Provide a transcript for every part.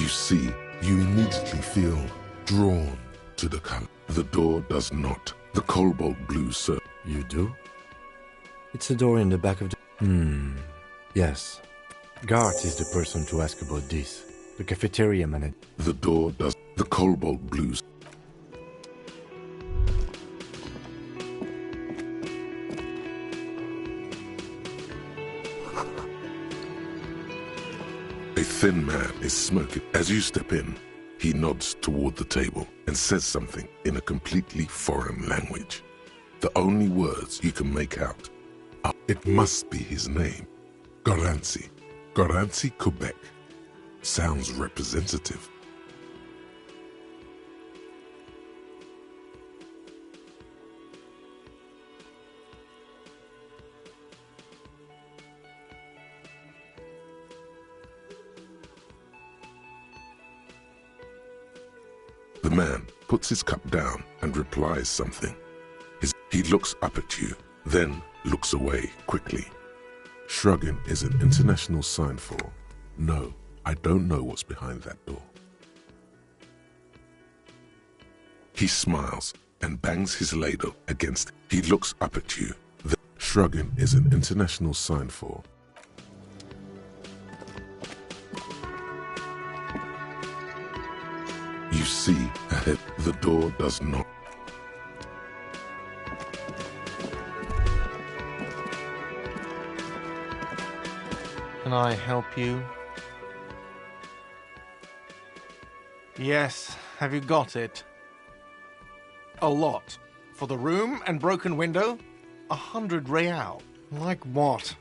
You see, you immediately feel drawn to the color. The door does not. The cobalt blue, sir. You do? It's a door in the back of the... Yes. Gart is the person to ask about this. The cafeteria manager. The door does. The cobalt blues. A thin man is smoking. As you step in, he nods toward the table and says something in a completely foreign language. The only words you can make out are, it must be his name. Garanci. Garanci, Quebec. Sounds representative. The man puts his cup down and replies something. He looks up at you, then looks away quickly. Shrugging is an international sign for, no, I don't know what's behind that door. He smiles and bangs his ladle against it. He looks up at you. Shrugging is an international sign for, you see ahead, the door does not. Can I help you? Yes, have you got it? A lot. For the room and broken window? 100 real. Like what?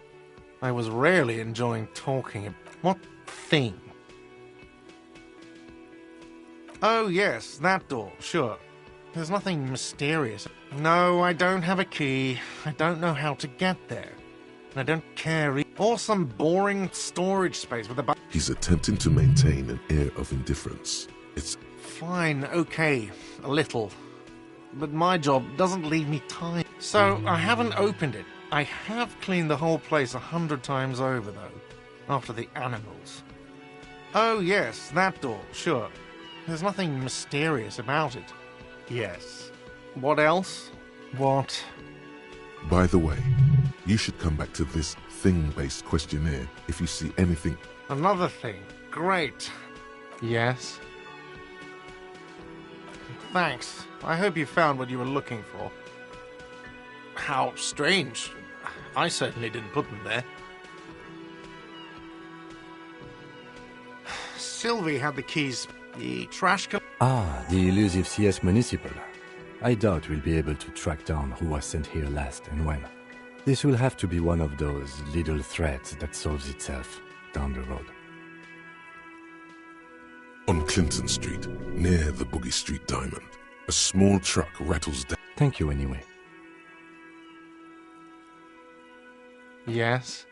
I was rarely enjoying talking. What thing? Oh yes, that door, sure. There's nothing mysterious. No, I don't have a key. I don't know how to get there. And I don't care. Or some boring storage space with a He's attempting to maintain an air of indifference. It's fine, okay, a little. But my job doesn't leave me time. So I haven't opened it. I have cleaned the whole place 100 times over, though, after the animals. Oh yes, that door, sure. There's nothing mysterious about it. Yes. What else? What? By the way, you should come back to this thing-based questionnaire if you see anything. Another thing. Great. Yes? Thanks. I hope you found what you were looking for. How strange. I certainly didn't put them there. Sylvie had the keys. The trash can... Ah, the elusive CS Municipal. I doubt we'll be able to track down who was sent here last and when. This will have to be one of those little threads that solves itself down the road. On Clinton Street, near the Boogie Street Diamond, a small truck rattles down. Thank you anyway. Yes?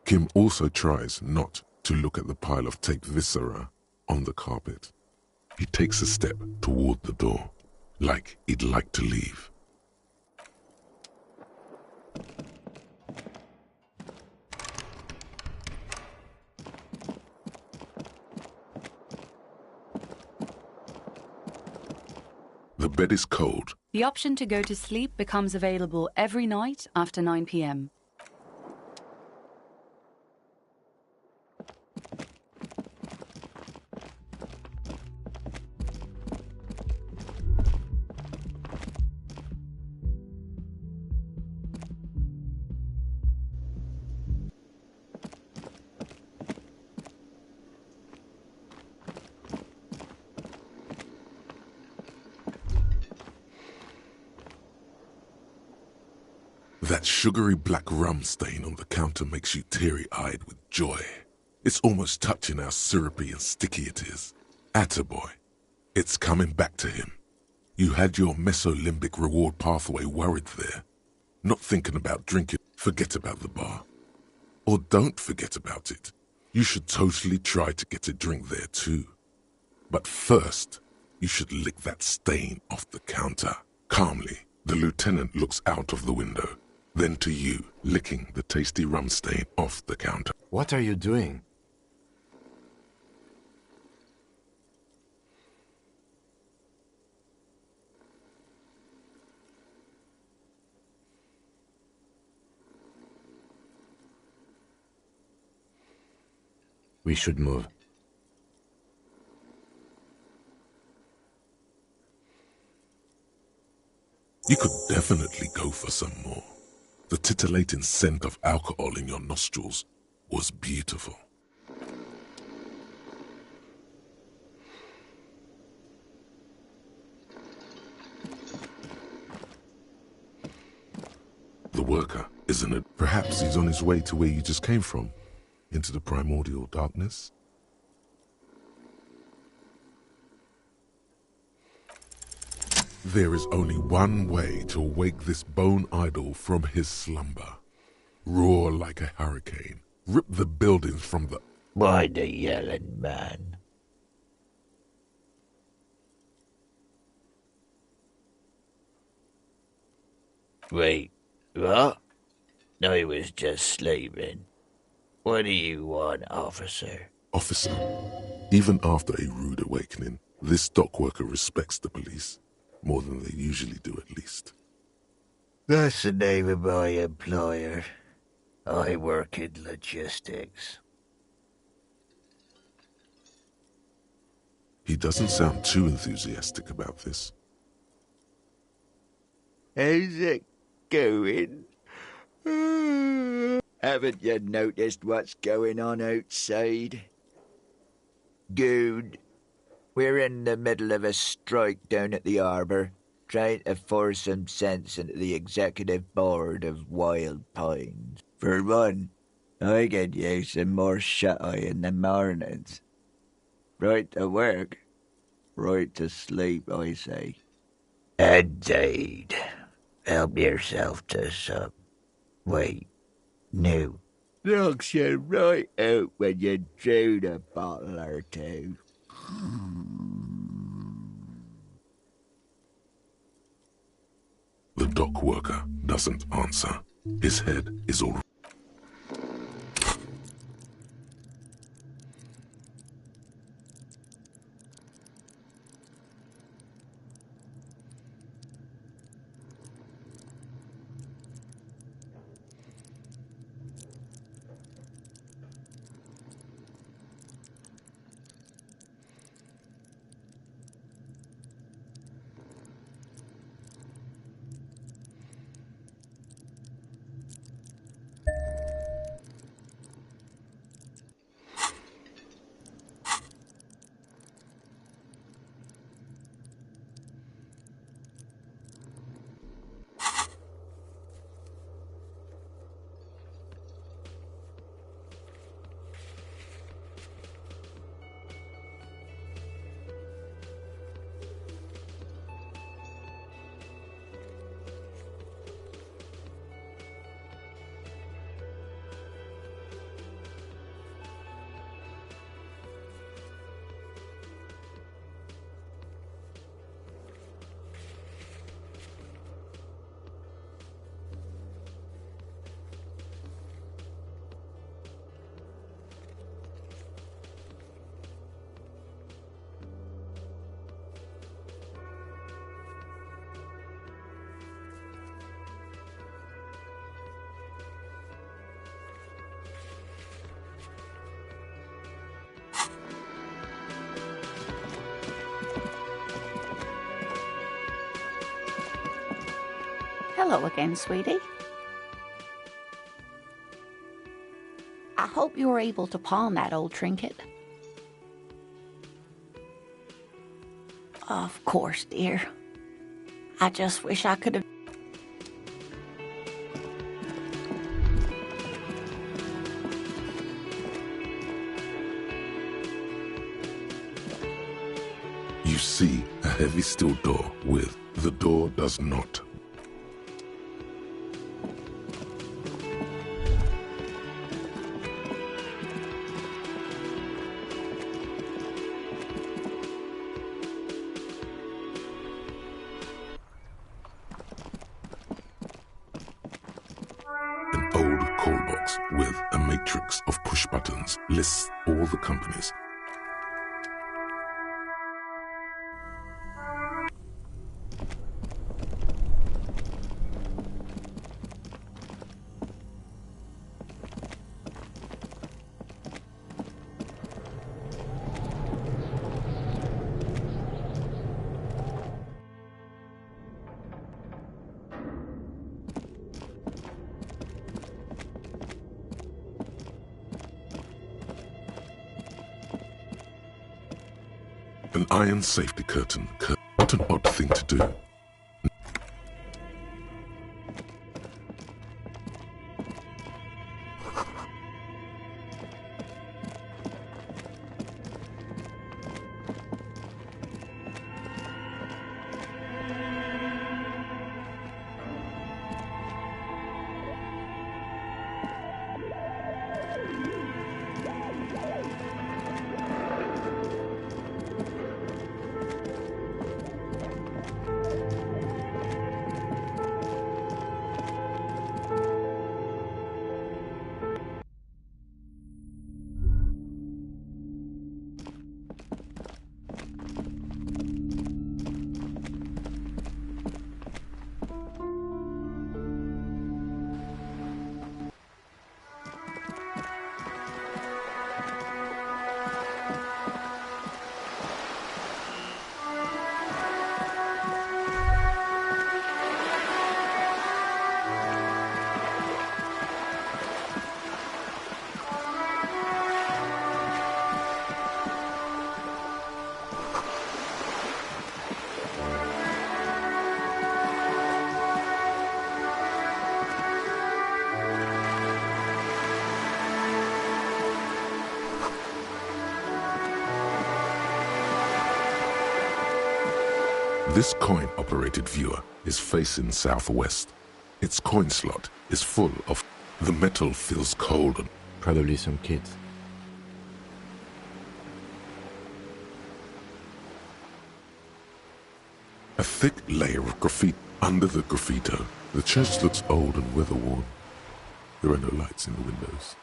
Kim also tries not to look at the pile of taped viscera on the carpet. He takes a step toward the door, like he'd like to leave. The bed is cold. The option to go to sleep becomes available every night after 9 p.m. That sugary black rum stain on the counter makes you teary-eyed with joy. It's almost touching how syrupy and sticky it is. Attaboy. It's coming back to him. You had your mesolimbic reward pathway worried there. Not thinking about drinking, forget about the bar. Or don't forget about it. You should totally try to get a drink there too. But first, you should lick that stain off the counter. Calmly, the lieutenant looks out of the window, then to you, licking the tasty rum stain off the counter. What are you doing? We should move. You could definitely go for some more. The titillating scent of alcohol in your nostrils was beautiful. The worker, isn't it? Perhaps he's on his way to where you just came from, into the primordial darkness. There is only one way to wake this bone idol from his slumber. Roar like a hurricane. Rip the buildings from the... Why the yelling, man? Wait, what? I was just sleeping. What do you want, officer? Officer, even after a rude awakening, this dock worker respects the police. More than they usually do, at least. That's the name of my employer. I work in logistics. He doesn't sound too enthusiastic about this. How's it going? Haven't you noticed what's going on outside? Dude, we're in the middle of a strike down at the harbour, trying to force some sense into the executive board of Wild Pines. For one, I could use some more shut-eye in the mornings. Right to work, right to sleep, I say. Indeed. Help yourself to some. Wait, no. Knocks you right out when you drown a bottle or two. The dock worker doesn't answer. His head is all... Hello again, sweetie. I hope you were able to pawn that old trinket. Of course, dear. I just wish I could have... see a heavy steel door with "The door does not." An old call box with a matrix of push buttons lists all the companies. An iron safety curtain. What an odd thing to do. This coin-operated viewer is facing southwest. Its coin slot is full of... The metal feels cold and... Probably some kids. A thick layer of graffiti under the graffito. The church looks old and weather-worn. There are no lights in the windows.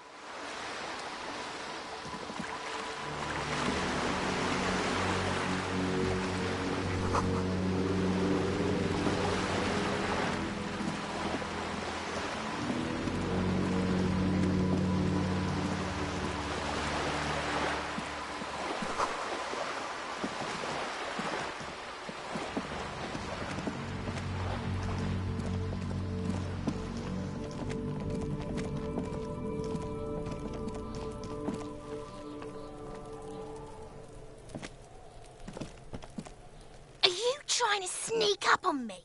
Trying to sneak up on me.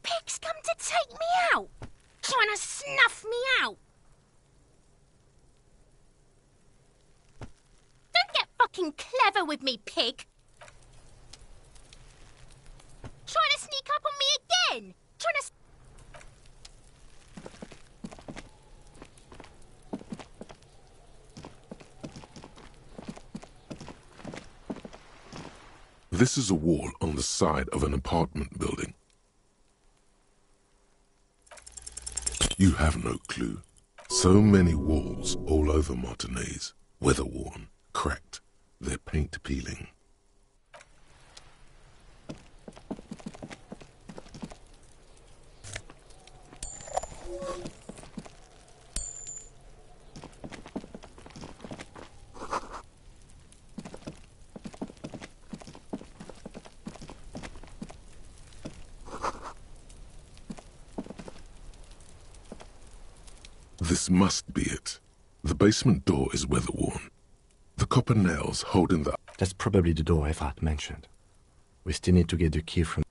Pig's come to take me out. Trying to snuff me out. Don't get fucking clever with me, pig. Trying to sneak up on me again. Trying to... This is a wall on the side of an apartment building. You have no clue. So many walls all over Martinez, weather-worn, cracked, their paint peeling. This must be it. The basement door is weather-worn. The copper nails holding the... That's probably the door Efrat mentioned. We still need to get the key from...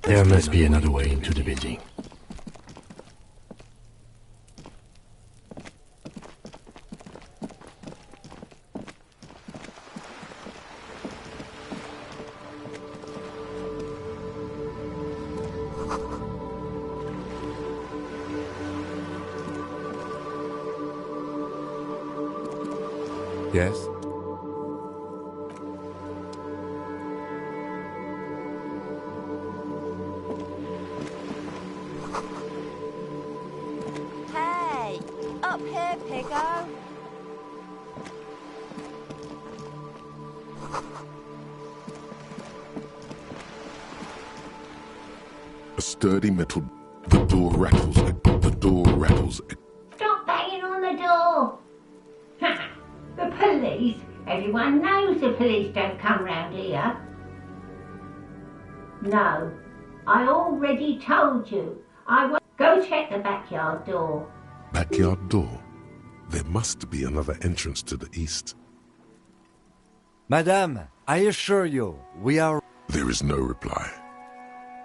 There must be another way into the building. Yes? Hey, up here, Piggo. A sturdy metal... The door rattles. The door rattles. Stop banging on the door! The police? Everyone knows the police don't come round here. No, I already told you. I will go check the backyard door. Backyard door? There must be another entrance to the east. Madame, I assure you, we are... There is no reply.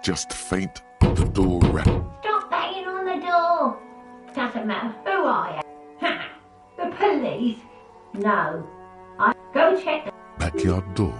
Just faint the door rattle. Stop banging on the door! Doesn't matter who I am. The police? No, I go check the Backyard door.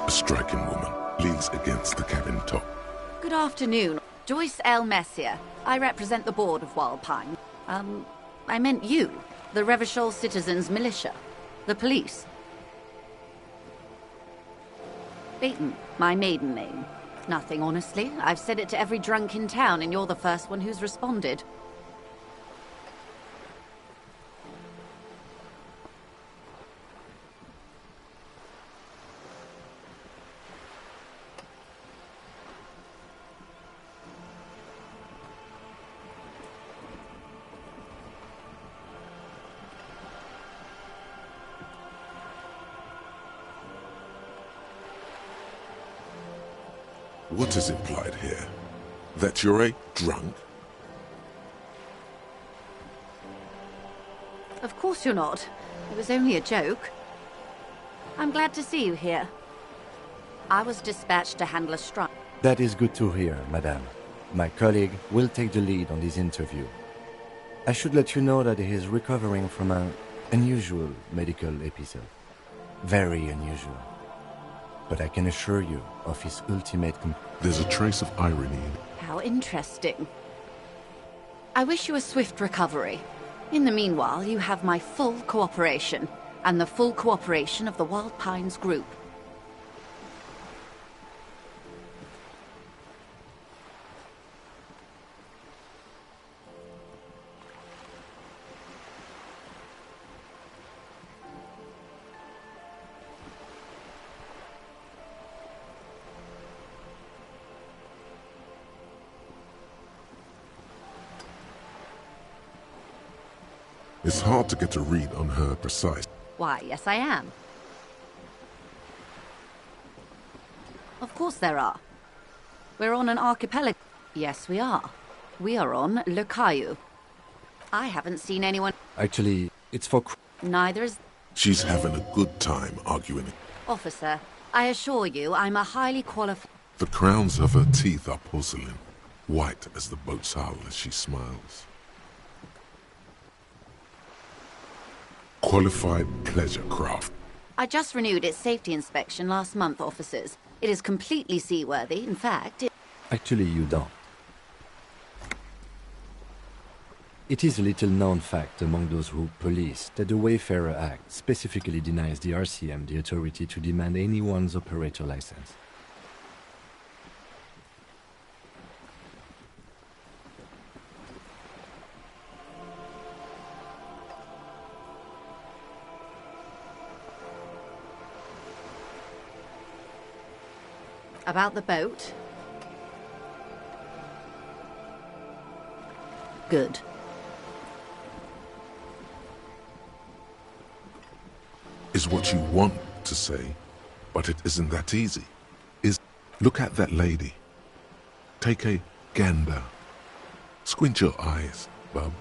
A striking woman leans against the cabin top. Good afternoon. Joyce L. Messier. I represent the board of Wild Pine. I meant you, the Revachol Citizens Militia. The police. Baton, my maiden name. Nothing, honestly. I've said it to every drunk in town, and you're the first one who's responded. What is implied here? That you're a drunk? Of course you're not. It was only a joke. I'm glad to see you here. I was dispatched to handle a strike. That is good to hear, madame. My colleague will take the lead on this interview. I should let you know that he is recovering from an unusual medical episode. Very unusual. But I can assure you of his ultimate... There's a trace of irony in it. How interesting. I wish you a swift recovery. In the meanwhile, you have my full cooperation, and the full cooperation of the Wild Pines group. It's hard to get a read on her precise. Why, yes I am. Of course there are. We're on an archipelago. Yes, we are. We are on Le Caillou. I haven't seen anyone... Actually, it's for... Neither is... She's having a good time arguing it. Officer, I assure you I'm a highly qualified... The crowns of her teeth are porcelain, white as the boat's hull as she smiles. Qualified pleasure craft. I just renewed its safety inspection last month, officers. It is completely seaworthy. In fact, it... Actually, you don't. It is a little-known fact among those who police that the Wayfarer Act specifically denies the RCM the authority to demand anyone's operator license. About the boat? Good. Is what you want to say, but it isn't that easy. Look at that lady. Take a gander. Squint your eyes, bub.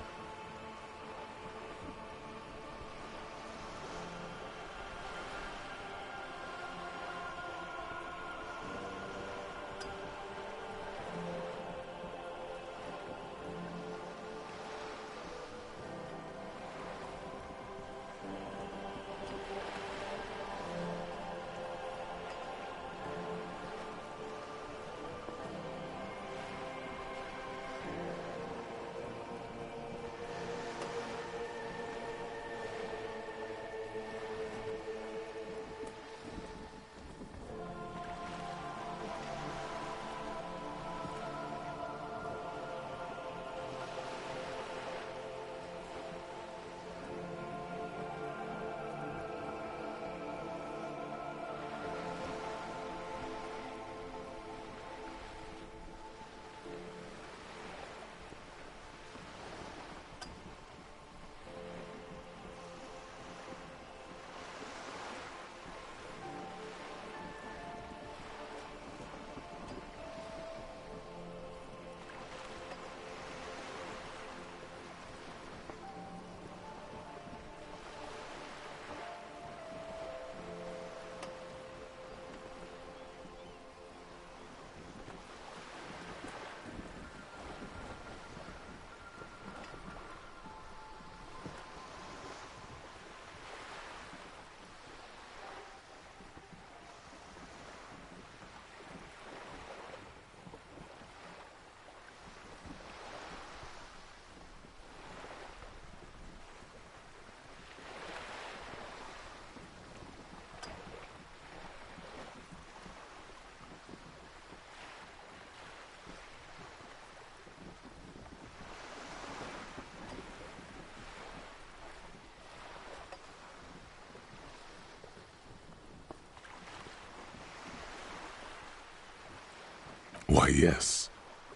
Why, yes,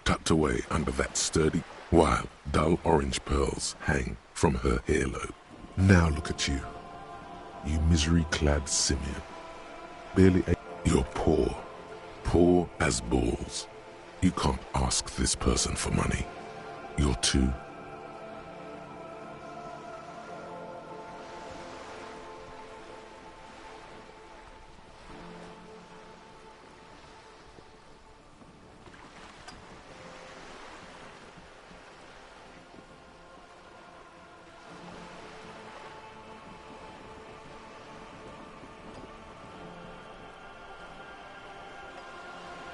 tucked away under that sturdy, while dull orange pearls hang from her earlobe. Now look at you, you misery-clad simian. Barely you're poor, poor as balls. You can't ask this person for money. You're too...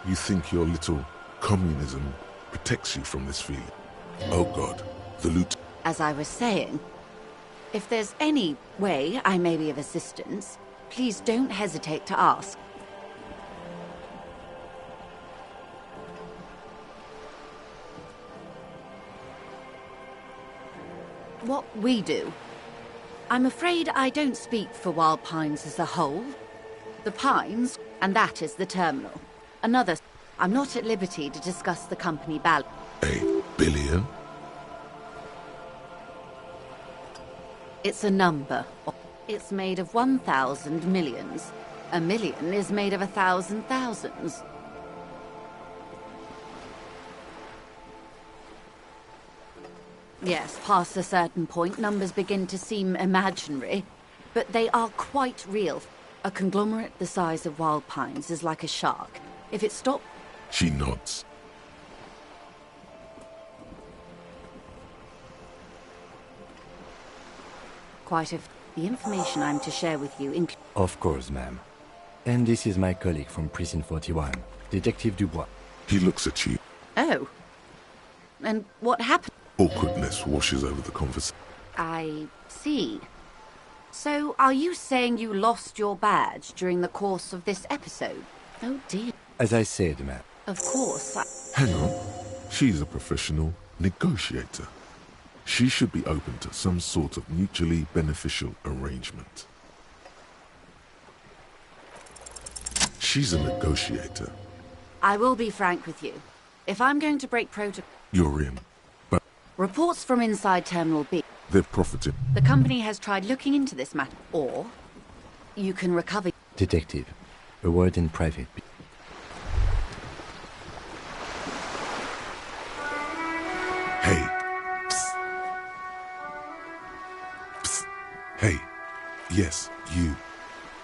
You think your little communism protects you from this feeling? Oh God, the loot... As I was saying, if there's any way I may be of assistance, please don't hesitate to ask. What we do. I'm afraid I don't speak for Wild Pines as a whole. The Pines, and that is the terminal. Another... I'm not at liberty to discuss the company balance. $1 billion? It's a number. It's made of 1,000 millions. A million is made of 1,000 thousands. Yes, past a certain point, numbers begin to seem imaginary, but they are quite real. A conglomerate the size of Wild Pines is like a shark. If it stops... She nods. Quite if the information I'm to share with you Of course, ma'am. And this is my colleague from Precinct 41, Detective Dubois. He looks at you. Oh. And what happened? Awkwardness washes over the conversation. I see. So, are you saying you lost your badge during the course of this episode? Oh dear. As I said, ma'am. Of course. Hang on. She's a professional negotiator. She should be open to some sort of mutually beneficial arrangement. She's a negotiator. I will be frank with you. If I'm going to break protocol... You're in. But Reports from inside Terminal B. they've profited. The company has tried looking into this matter. Or you can recover... Detective, a word in private. Hey. Psst. Psst. Hey. Yes, you.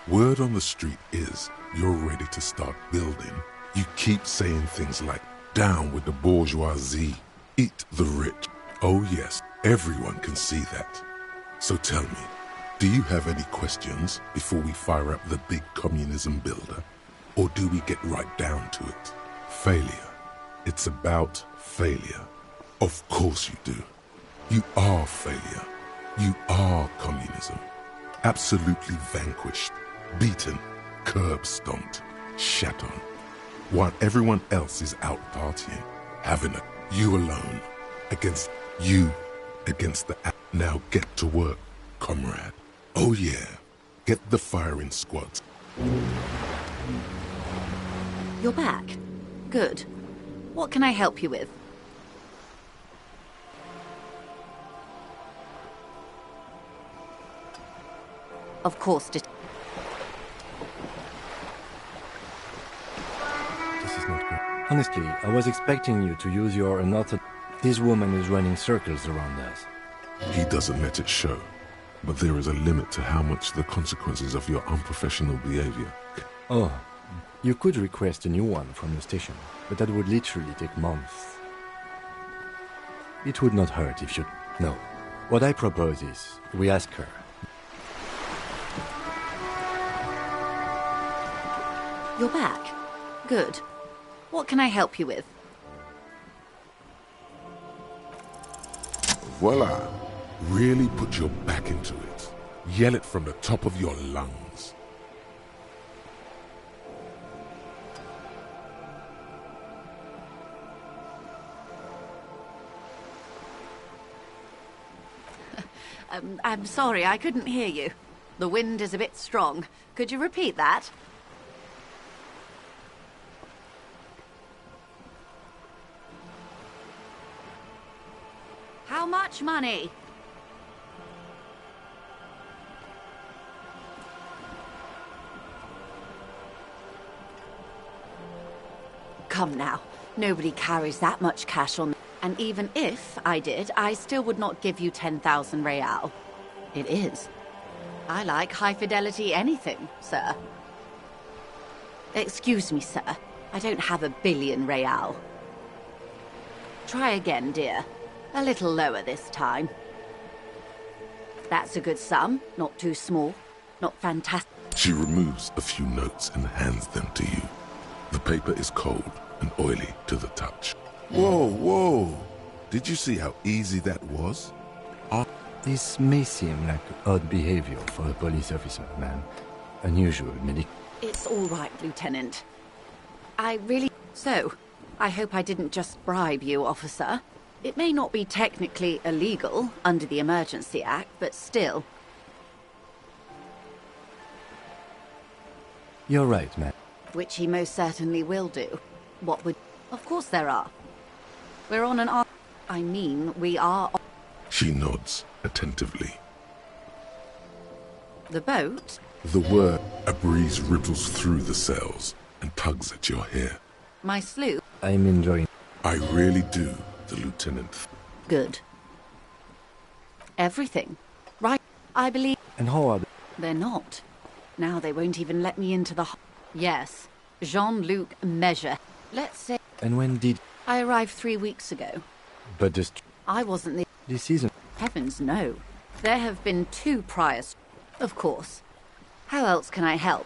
Word on the street is you're ready to start building. You keep saying things like, down with the bourgeoisie, eat the rich. Oh yes, everyone can see that. So tell me, do you have any questions before we fire up the big communism builder? Or do we get right down to it? Failure. It's about failure. Of course you do. You are failure. You are communism. Absolutely vanquished, beaten, curb-stomped, shat on. While everyone else is out partying, having it, you alone, against you, against the... Now get to work, comrade. Oh yeah, get the firing squads. You're back. Good. What can I help you with? Of course, This is not good. Honestly, I was expecting you to use your unorthodox... This woman is running circles around us. He doesn't let it show, but there is a limit to how much the consequences of your unprofessional behavior. Oh, you could request a new one from the station, but that would literally take months. It would not hurt if you... No. What I propose is, we ask her. You're back. Good. What can I help you with? Voila! Really put your back into it. Yell it from the top of your lungs. I'm sorry, I couldn't hear you. The wind is a bit strong. Could you repeat that? How much money? Come now. Nobody carries that much cash on... And even if I did, I still would not give you 10,000 real. It is. I like high-fidelity anything, sir. Excuse me, sir. I don't have 1 billion real. Try again, dear. A little lower this time. That's a good sum. Not too small. Not fantastic. She removes a few notes and hands them to you. The paper is cold and oily to the touch. Whoa, whoa! Did you see how easy that was? This may seem like odd behavior for a police officer, ma'am. Unusual, It's all right, Lieutenant. I really... So, I hope I didn't just bribe you, officer. It may not be technically illegal under the Emergency Act, but still. You're right, ma'am. Which he most certainly will do. What would... Of course there are. We're on an... I mean, we are... She nods attentively. The boat? The word, a breeze ripples through the cells and tugs at your hair. My sloop? I'm enjoying... I really do, the lieutenant. Good. Everything. Right, I believe... And how are they? They're not. Now they won't even let me into the... Yes. Jean-Luc Measure. Let's say... And when did... I arrived 3 weeks ago. But this... I wasn't the... This isn't... Heavens, no. There have been 2 prior... Of course. How else can I help?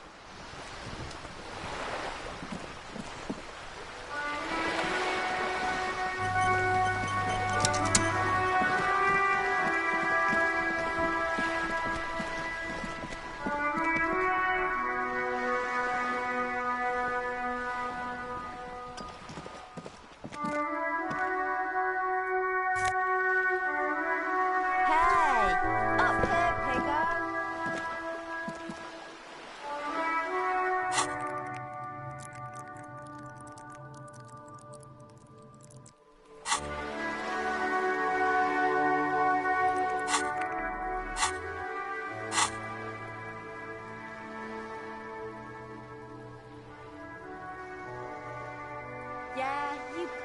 Hey, up here, piggo.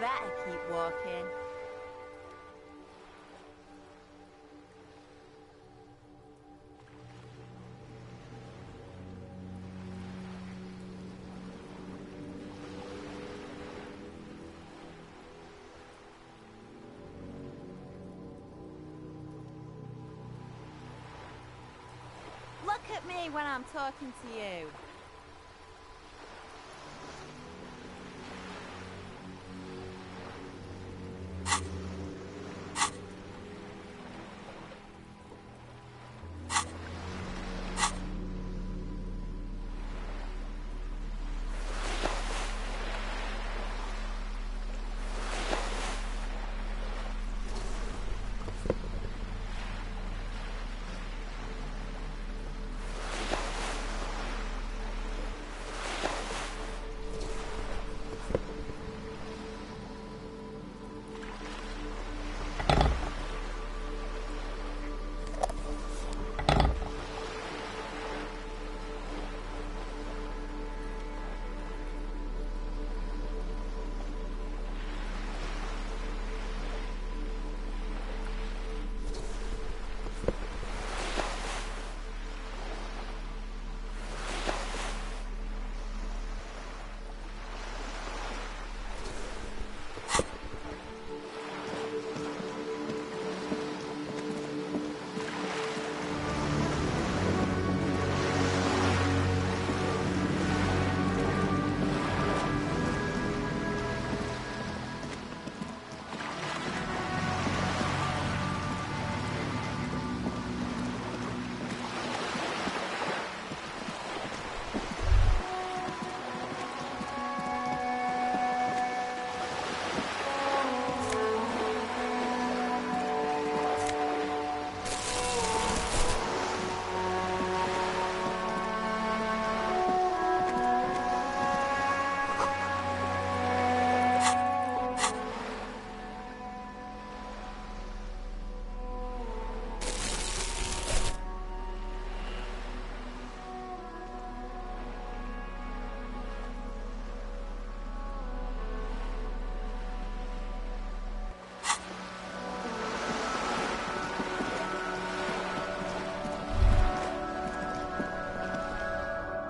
better keep walking. Look at me when I'm talking to you.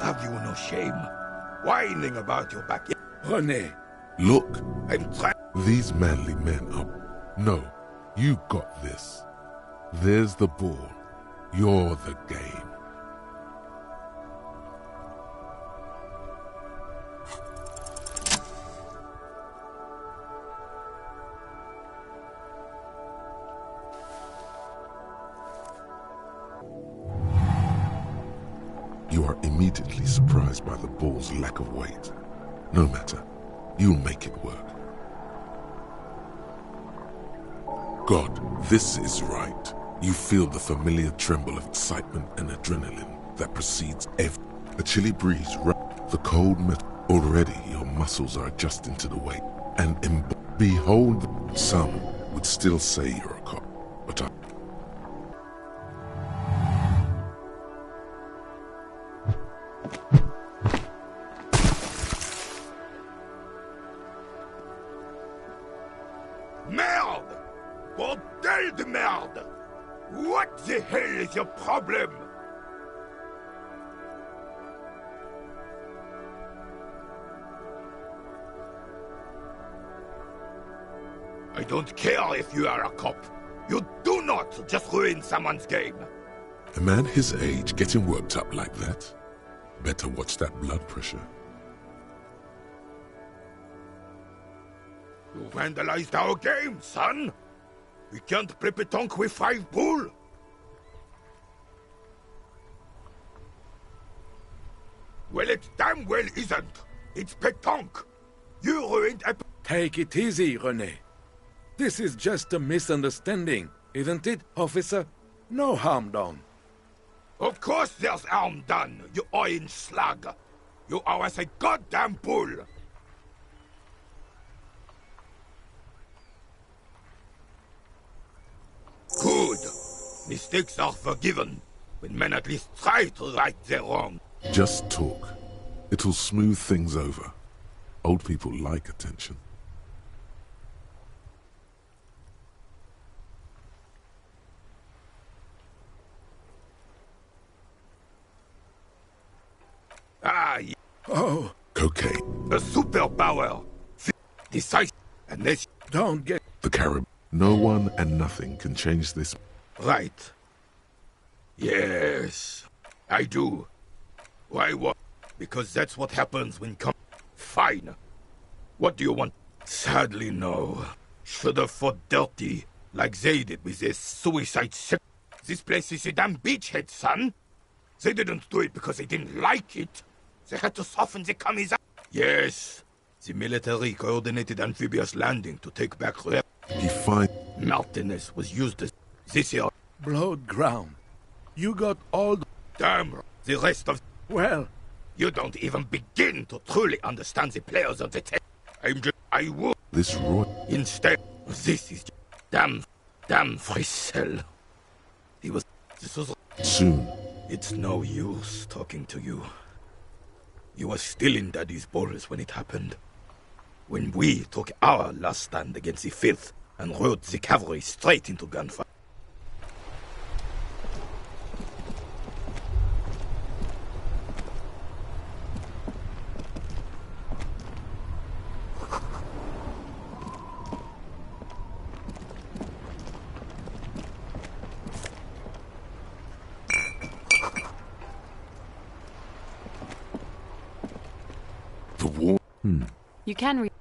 Have you no shame? Whining about your back. René. Look. I'm trying. These manly men are... No, you got this. There's the ball. You're the game. You are immediately surprised by the ball's lack of weight. No matter, you'll make it work. God, this is right. You feel the familiar tremble of excitement and adrenaline that precedes every... A chilly breeze, the cold metal. Already your muscles are adjusting to the weight. And behold, some would still say you're a cop, but I... Merde! Bordel de merde! What the hell is your problem? I don't care if you are a cop. You do not just ruin someone's game. A man his age getting worked up like that? Better watch that blood pressure. You vandalized our game, son! We can't play pétanque with 5 bull! Well, it damn well isn't. It's pétanque. You ruined a... Take it easy, René. This is just a misunderstanding, isn't it, officer? No harm done. Of course there's harm done, you orange slug. You owe us a goddamn bull. Good. Mistakes are forgiven, when men at least try to right their wrong. Just talk. It'll smooth things over. Old people like attention. Oh, Cocaine. A superpower. Decisive. And this. don't get... The Carib. No one and nothing can change this. Right. Yes, I do. Why what? Because that's what happens when come. Fine. What do you want? Sadly, no. Should have fought dirty, like they did with their suicide sick. This place is a damn beachhead, son. They didn't do it because they didn't like it. They had to soften the commies up. Yes, the military coordinated amphibious landing to take back Re. He find Martinez was used as this year. Blood ground. You got all the... Damn, the rest of... Well, You don't even begin to truly understand the players of the team. I would. this raw. Instead, this is damn Frisell. This was... Soon, It's no use talking to you. You were still in Daddy's balls when it happened. When we took our last stand against the filth and rode the cavalry straight into gunfire. the war. You can read.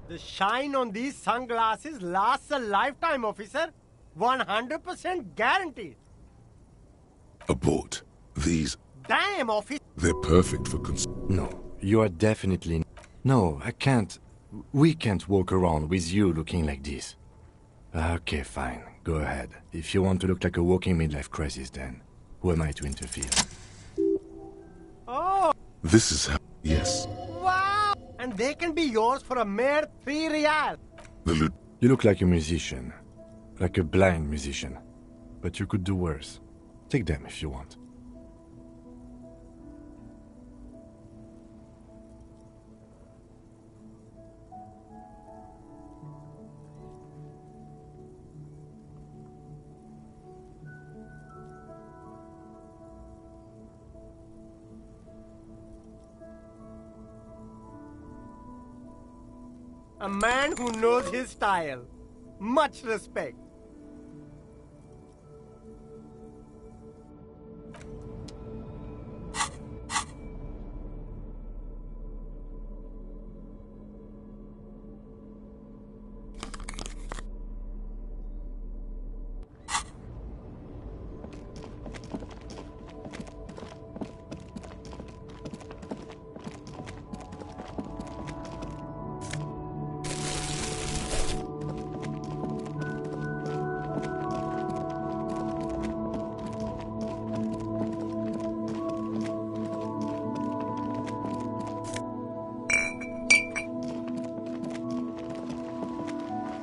The shine on these sunglasses lasts a lifetime, officer. 100% guaranteed. Abort. These. Damn, officer. They're perfect for No, you are definitely... No, I can't... We can't walk around with you looking like this. Okay, fine. Go ahead. If you want to look like a walking midlife crisis, then who am I to interfere? Oh, This is how. Yes. wow! And they can be yours for a mere 3 real. The loot. You look like a musician. Like a blind musician. But you could do worse. Take them if you want. A man who knows his style. Much respect.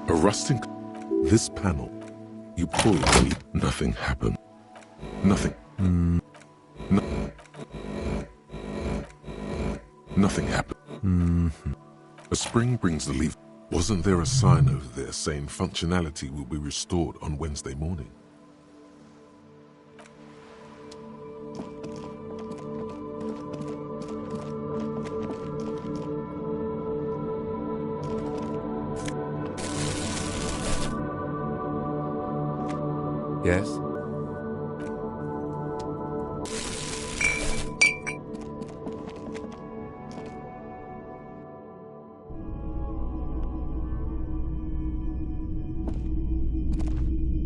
A rusting. This panel. You pull it. Nothing happened. Nothing. No. Nothing happened. A spring brings the leaf. Wasn't there a sign over there saying functionality will be restored on Wednesday morning? Yes?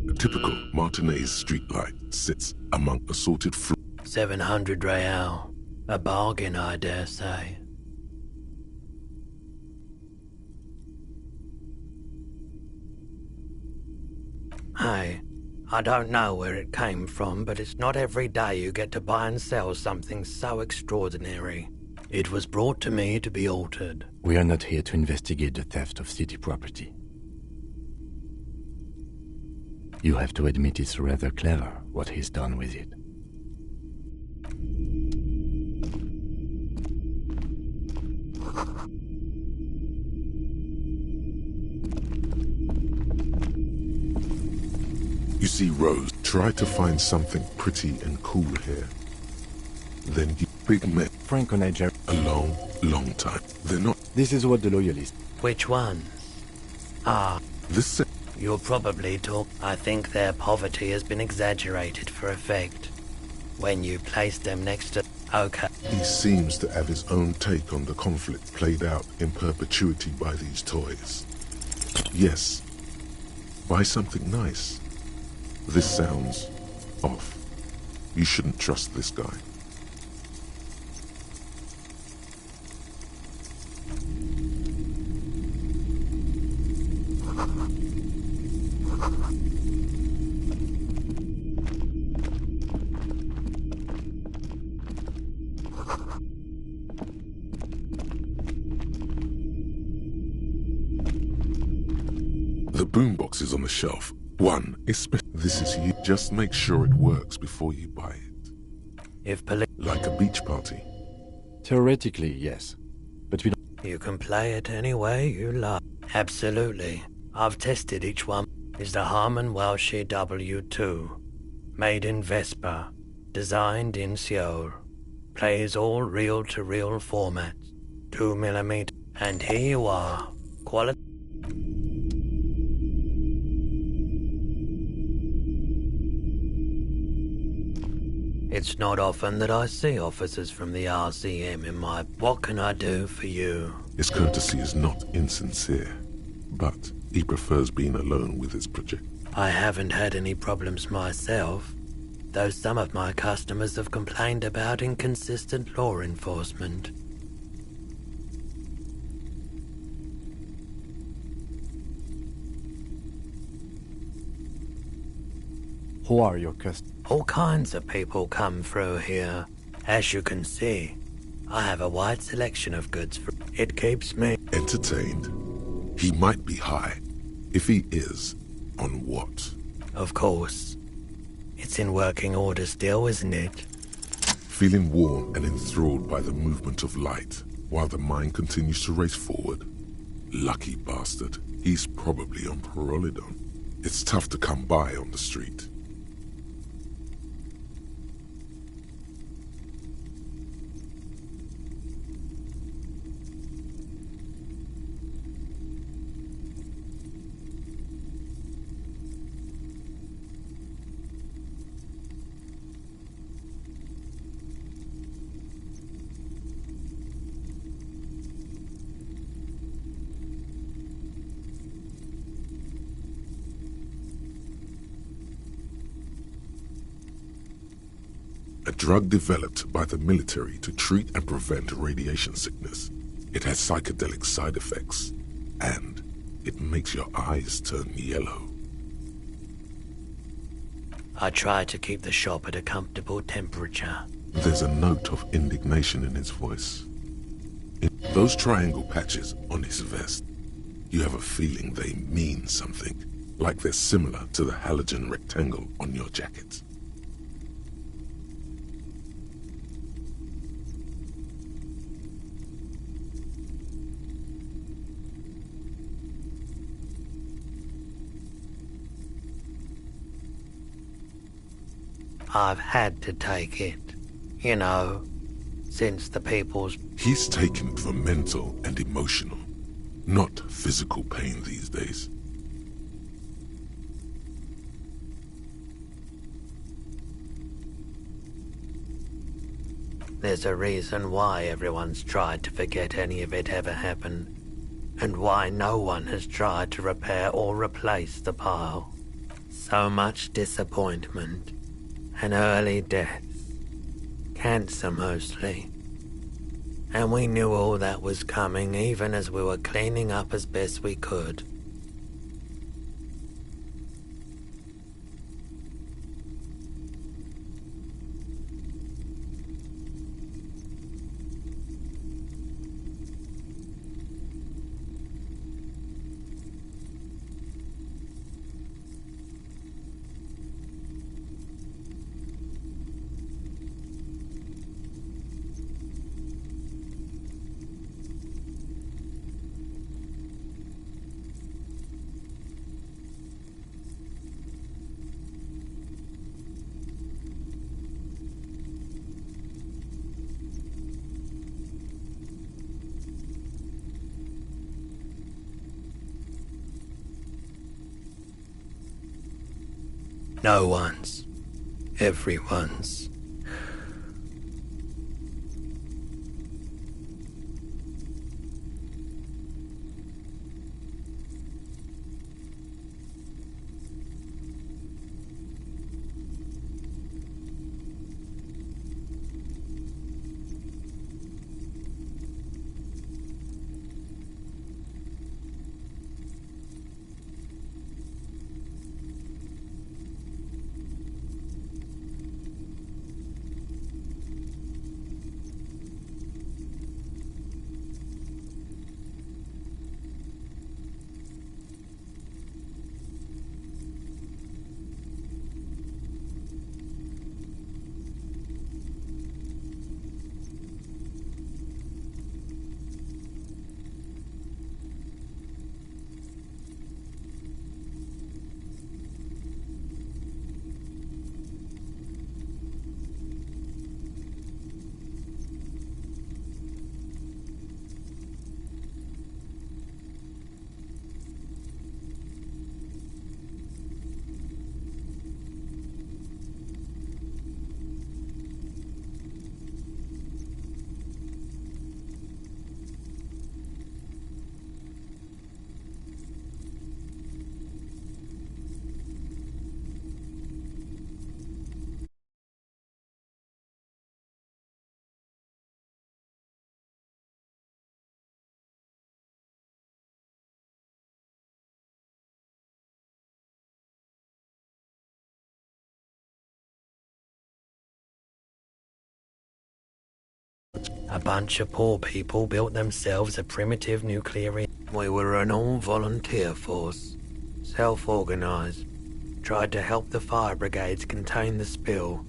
A typical Martinez streetlight sits among assorted fruit. 700 real. A bargain, I dare say. Hey, I don't know where it came from, but it's not every day you get to buy and sell something so extraordinary. It was brought to me to be altered. We are not here to investigate the theft of city property. You have to admit it's rather clever what he's done with it. You see, Rose, try to find something pretty and cool here. Then you big men. Frank and I, a long, long time. They're not. This is what the loyalists. Which ones? Ah. This. You'll probably talk. I think their poverty has been exaggerated for effect. When you place them next to. Okay. He seems to have his own take on the conflict played out in perpetuity by these toys. Yes. Buy something nice. This sounds off. You shouldn't trust this guy. The boombox is on the shelf. One, this is you. Just make sure it works before you buy it. If police... Like a beach party. Theoretically, yes. But we don't... You can play it any way you like. Absolutely. I've tested each one. Is the Harman Welsh W2. Made in Vespa. Designed in Seoul. Plays all reel-to-reel formats. 2mm. And here you are. Quality... It's not often that I see officers from the RCM in my... What can I do for you? His courtesy is not insincere, but he prefers being alone with his project. I haven't had any problems myself, though some of my customers have complained about inconsistent law enforcement. Who are your customers? All kinds of people come through here. As you can see, I have a wide selection of goods. It keeps me entertained. He might be high. If he is, on what? Of course. It's in working order still, isn't it? Feeling warm and enthralled by the movement of light, while the mind continues to race forward. Lucky bastard. He's probably on Parolidon. It's tough to come by on the street. A drug developed by the military to treat and prevent radiation sickness. It has psychedelic side effects, and it makes your eyes turn yellow. I try to keep the shop at a comfortable temperature. There's a note of indignation in his voice. In those triangle patches on his vest, you have a feeling they mean something, like they're similar to the halogen rectangle on your jacket. I've had to take it, you know, since the people's... He's taken it for mental and emotional, not physical pain these days. There's a reason why everyone's tried to forget any of it ever happened, and why no one has tried to repair or replace the pile. So much disappointment. And early deaths. Cancer mostly. And we knew all that was coming even as we were cleaning up as best we could. No one's. Everyone's. A bunch of poor people built themselves a primitive nuclear reactor. We were an all-volunteer force, self-organized, tried to help the fire brigades contain the spill.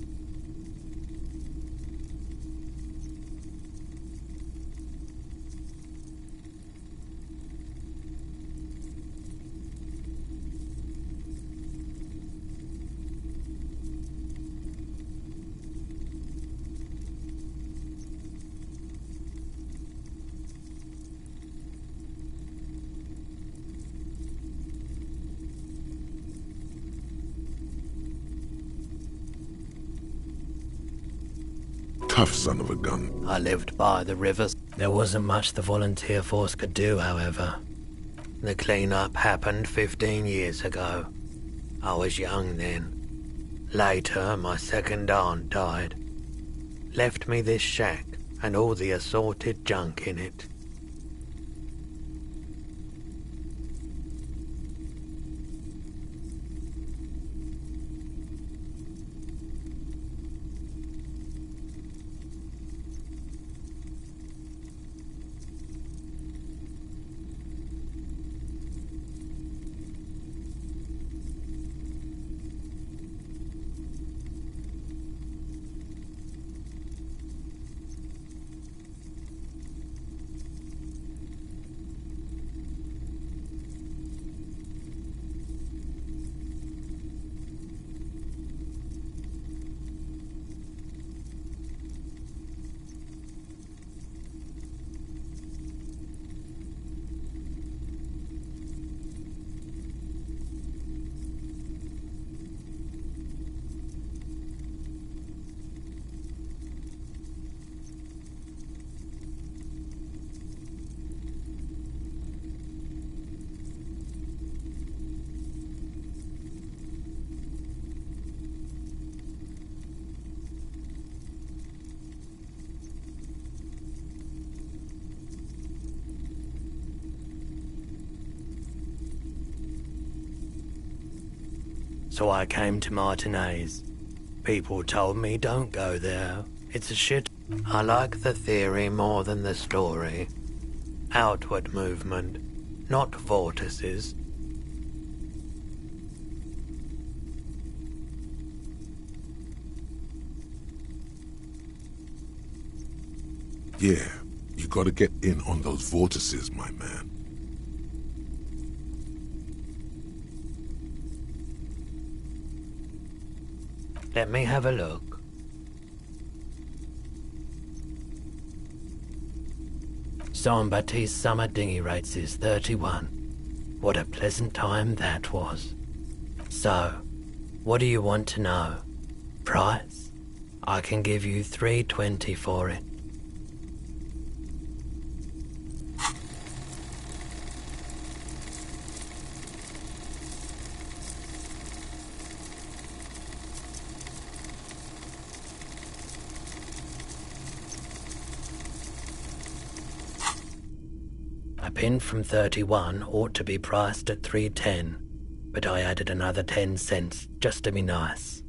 Tough son of a gun. I lived by the rivers. There wasn't much the volunteer force could do, however. The clean-up happened 15 years ago. I was young then. Later, my second aunt died. Left me this shack and all the assorted junk in it. So I came to Martinez. People told me don't go there. It's a shit. I like the theory more than the story. Outward movement, not vortices. Yeah, you gotta get in on those vortices, my man. Let me have a look. Jean-Baptiste summer dinghy rates is 31. What a pleasant time that was. So, What do you want to know? Price? I can give you $3.20 for it. A pin from 31 ought to be priced at $3.10, but I added another 10 cents just to be nice.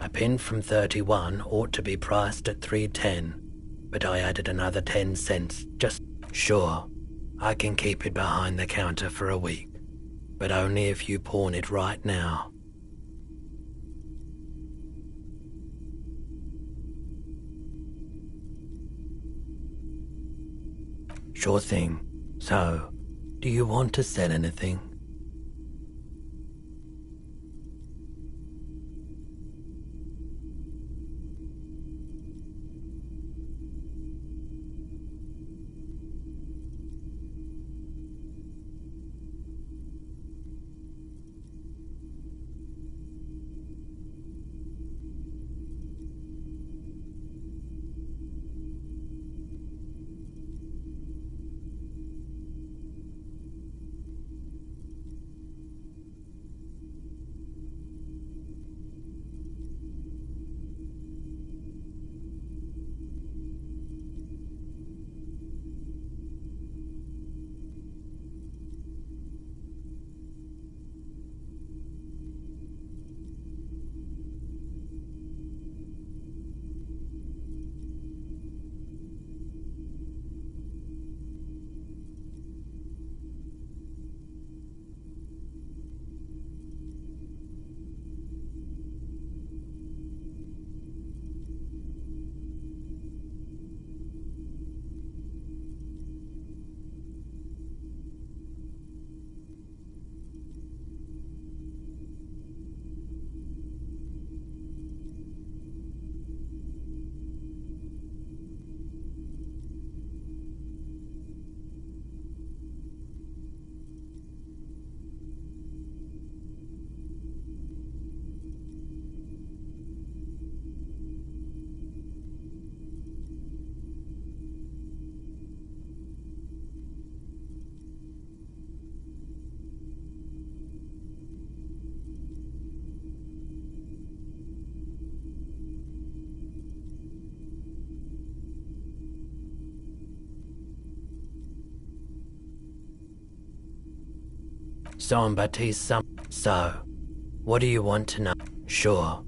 A pin from 31 ought to be priced at $3.10, but I added another 10 cents just... Sure, I can keep it behind the counter for a week, but only if you pawn it right now. Sure thing. So, do you want to sell anything? So, what do you want to know? Sure,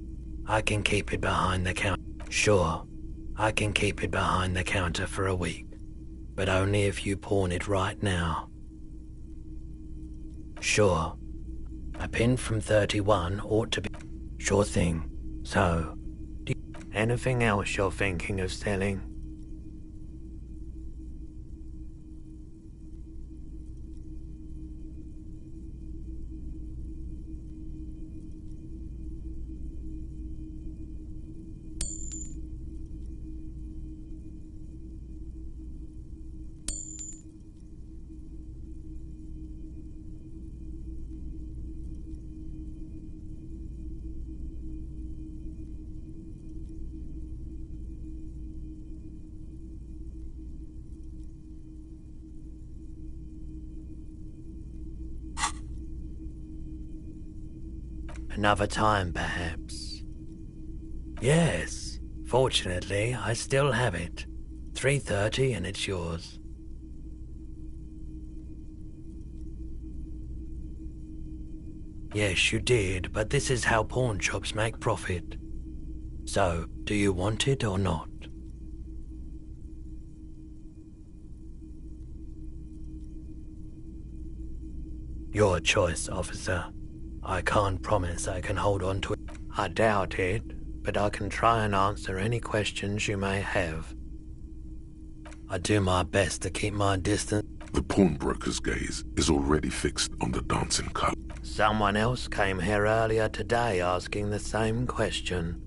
I can keep it behind the counter. Sure, I can keep it behind the counter for a week, but only if you pawn it right now. Sure, a pin from 31 ought to be... Sure thing. So, anything else you're thinking of selling? Another time, perhaps. Yes, fortunately, I still have it. $3.30 and it's yours. Yes, you did, but this is how pawn shops make profit. So, do you want it or not? Your choice, officer. I can't promise I can hold on to it. I doubt it, but I can try and answer any questions you may have. I do my best to keep my distance. The pawnbroker's gaze is already fixed on the dancing color. Someone else came here earlier today asking the same question.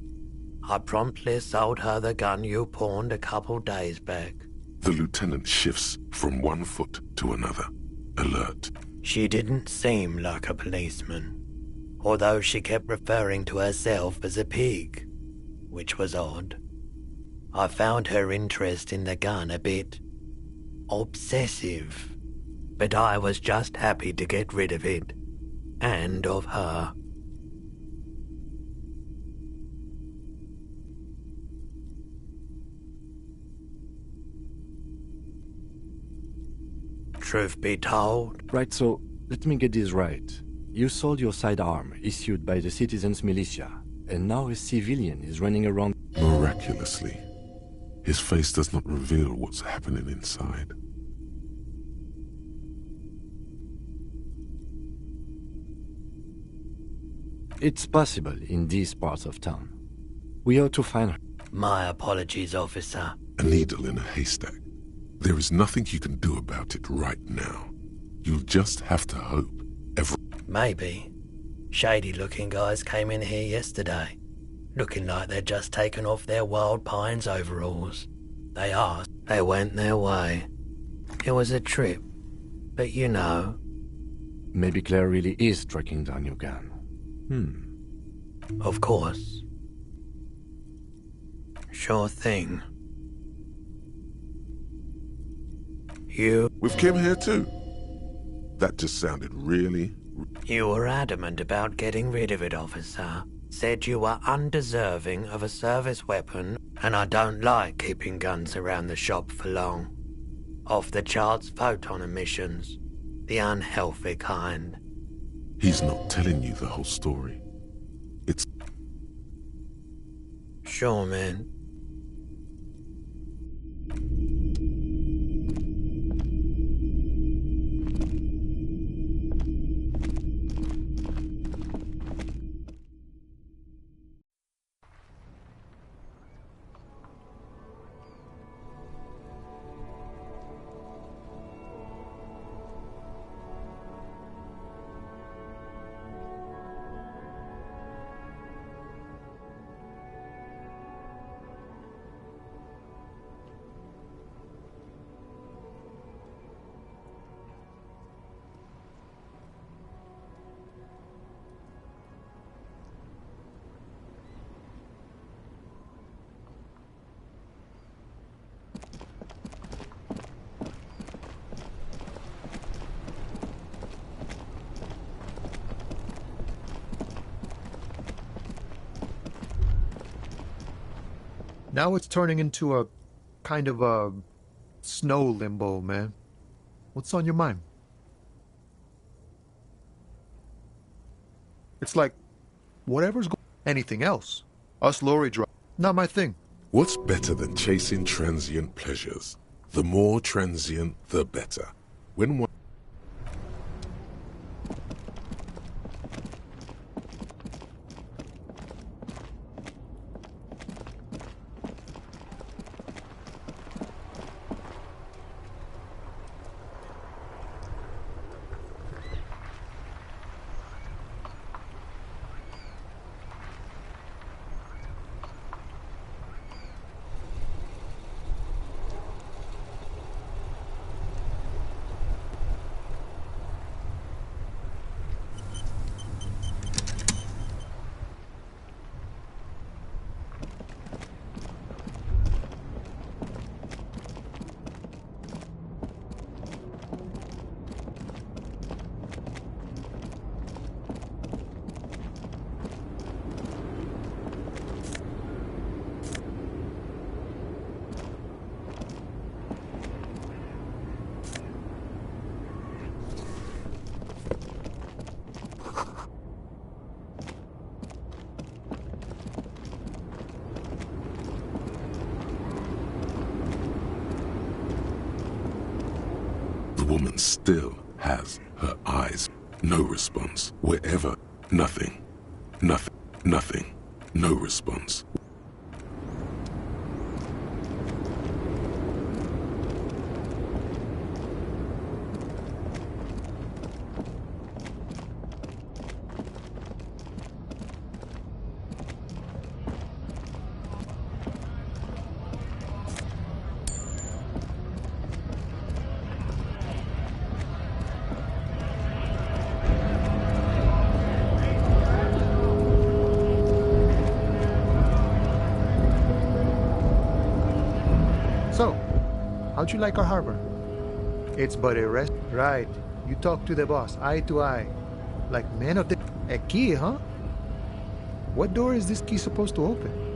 I promptly sold her the gun you pawned a couple days back. The lieutenant shifts from one foot to another, alert. She didn't seem like a policeman, although she kept referring to herself as a pig, which was odd. I found her interest in the gun a bit obsessive, but I was just happy to get rid of it, and of her. Truth be told... Right, so let me get this right. You sold your sidearm, issued by the citizens' militia, and now a civilian is running around... Miraculously, his face does not reveal what's happening inside. It's possible in these parts of town. We ought to find her. My apologies, officer. A needle in a haystack. There is nothing you can do about it right now. You'll just have to hope. Maybe. Shady-looking guys came in here yesterday, looking like they'd just taken off their Wild Pines overalls. They asked. They went their way. It was a trip, but you know. Maybe Claire really is tracking down your gun. Of course. Sure thing. With Kim here too? That just sounded really... You were adamant about getting rid of it, officer. Said you were undeserving of a service weapon, and I don't like keeping guns around the shop for long. Off-the-charts photon emissions. The unhealthy kind. He's not telling you the whole story. It's... Sure, man. Now it's turning into a kind of a snow limbo, man. What's on your mind? It's like, whatever's going... Anything else. Us lorry drive. Not my thing. What's better than chasing transient pleasures? The more transient, the better. When one... The woman still has her eyes. No response. Wherever. Nothing. Nothing. Nothing. No response. Don't you like our harbor? It's but a rest. Right. You talk to the boss, eye to eye. Like men of the... A key, huh? What door is this key supposed to open?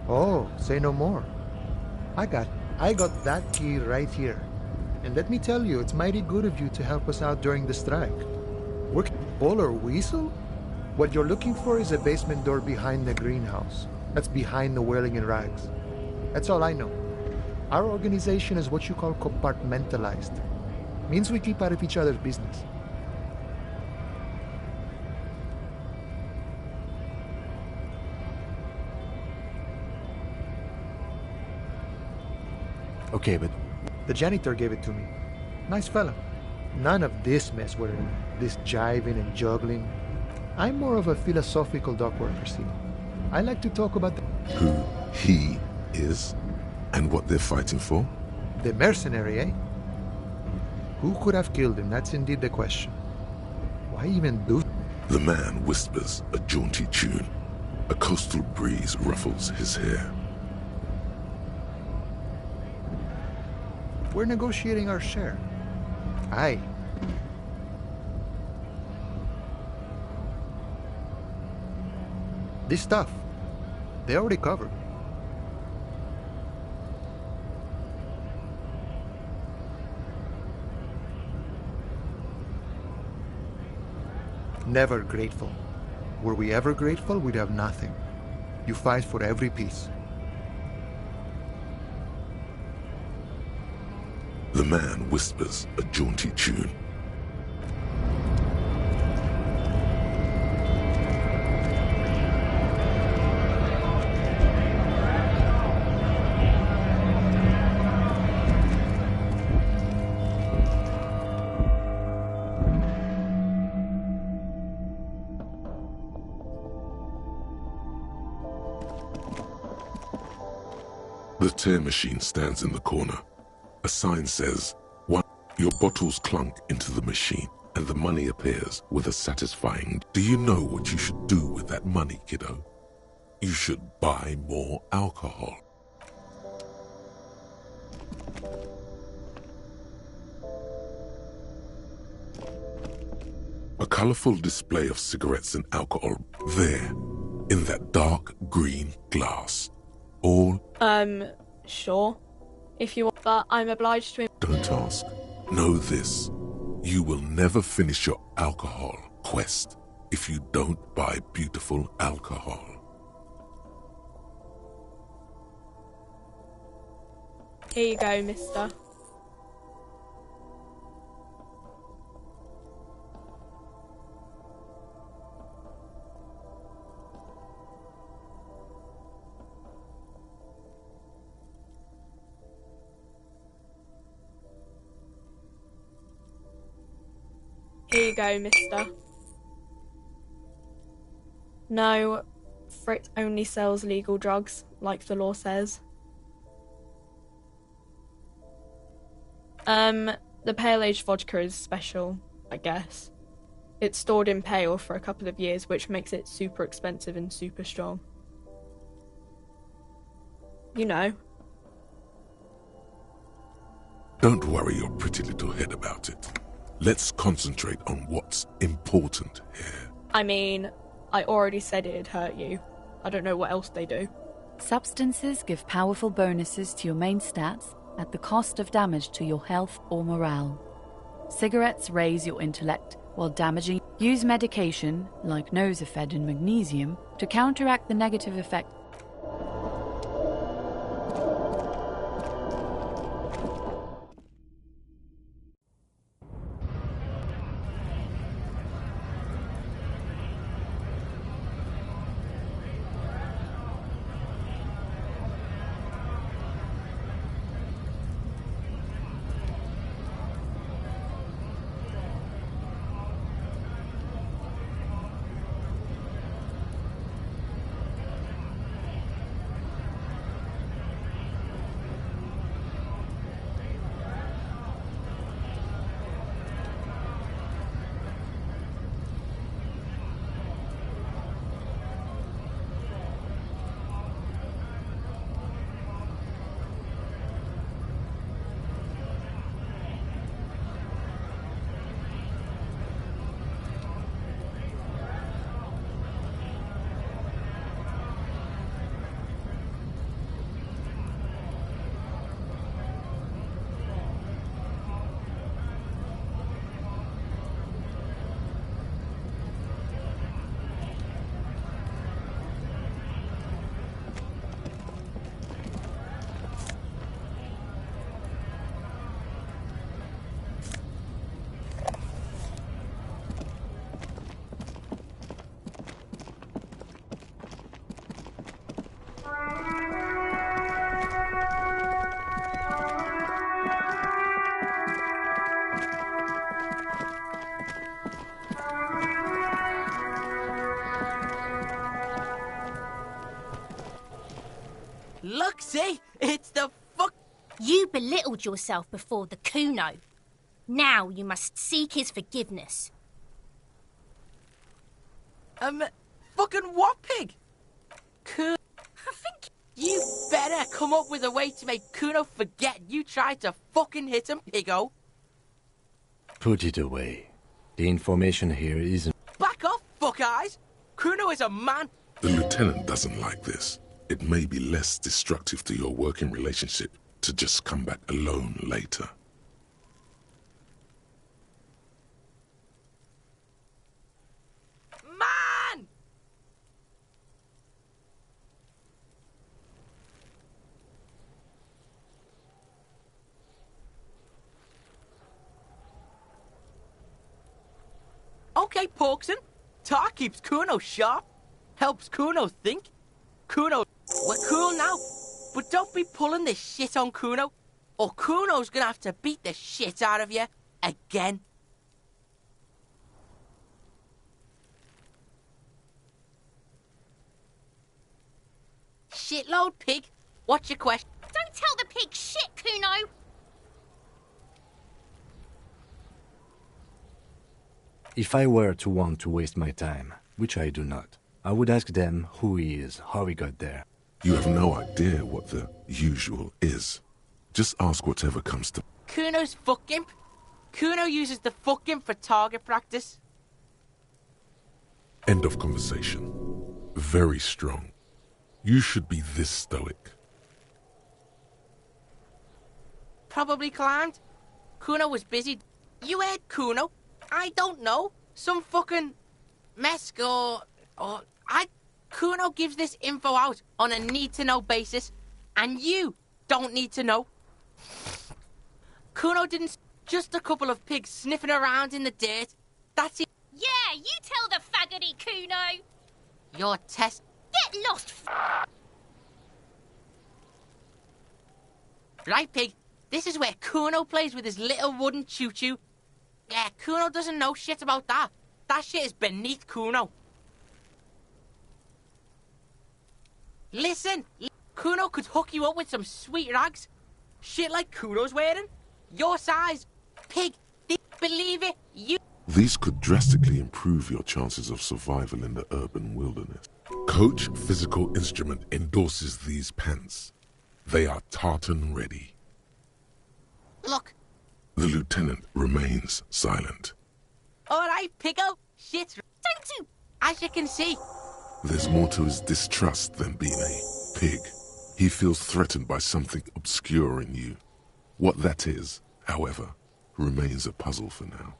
Oh, say no more. I got that key right here. And let me tell you, it's mighty good of you to help us out during the strike. Work bull or weasel? What you're looking for is a basement door behind the greenhouse. That's behind the whirling in rags. That's all I know. Our organization is what you call compartmentalized. Means we keep out of each other's business. Okay, but... The janitor gave it to me. Nice fella. None of this mess where this jiving and juggling. I'm more of a philosophical dock worker, see. I like to talk about who he is and what they're fighting for. The mercenary, eh? Who could have killed him? That's indeed the question. Why even do... The man whispers a jaunty tune. A coastal breeze ruffles his hair. We're negotiating our share. Aye. This stuff, they already covered. Never grateful. Were we ever grateful, we'd have nothing. You fight for every piece. The man whispers a jaunty tune. The tear machine stands in the corner. A sign says, "One." Your bottles clunk into the machine, and the money appears with a satisfying... Do you know what you should do with that money, kiddo? You should buy more alcohol. A colorful display of cigarettes and alcohol there, in that dark green glass. All... Sure. If you want, but I'm obliged to... Don't ask. Know this. You will never finish your alcohol quest if you don't buy beautiful alcohol. Here you go, mister. Here you go, mister. No, Frit only sells legal drugs, like the law says. The pale aged vodka is special, I guess. It's stored in pale for a couple of years, which makes it super expensive and super strong. You know. Don't worry your pretty little head about it. Let's concentrate on what's important here. I mean, I already said it'd hurt you. I don't know what else they do. Substances give powerful bonuses to your main stats at the cost of damage to your health or morale. Cigarettes raise your intellect while damaging. Use medication, like Nosafed and magnesium, to counteract the negative effect. Look, see? It's the fuck... You belittled yourself before the Kuno. Now you must seek his forgiveness. Fucking what, pig? I think you better come up with a way to make Kuno forget you tried to fucking hit him, piggo. Put it away. The information here isn't... Back off, fuck eyes! Kuno is a man. The lieutenant doesn't like this. It may be less destructive to your working relationship to just come back alone later. Man! Okay, Porkson. Tar keeps Kuno sharp, helps Kuno think. Kuno, we're cool now, but don't be pulling this shit on Kuno, or Kuno's gonna have to beat the shit out of you again. Shitload, pig. What's your question? Don't tell the pig shit, Kuno! If I were to want to waste my time, which I do not, I would ask them who he is, how he got there. You have no idea what the usual is. Just ask whatever comes to... Kuno's fuck imp. Kuno uses the fuck imp for target practice. End of conversation. Very strong. You should be this stoic. Probably climbed. Kuno was busy. You heard Kuno? I don't know. Some fucking mesk or Kuno gives this info out on a need-to-know basis, and you don't need to know. Kuno didn't... Just a couple of pigs sniffing around in the dirt. That's it. Yeah, you tell the faggoty, Kuno! Your test... Get lost, Right, pig. This is where Kuno plays with his little wooden choo-choo. Yeah, Kuno doesn't know shit about that. That shit is beneath Kuno. Listen, Kuno could hook you up with some sweet rags. Shit like Kuno's wearing. Your size. Pig, believe it, you... These could drastically improve your chances of survival in the urban wilderness. Coach Physical Instrument endorses these pants. They are tartan ready. Look. The lieutenant remains silent. Alright, Piggo. Shit's... Don't you... As you can see. There's more to his distrust than being a pig. He feels threatened by something obscure in you. What that is, however, remains a puzzle for now.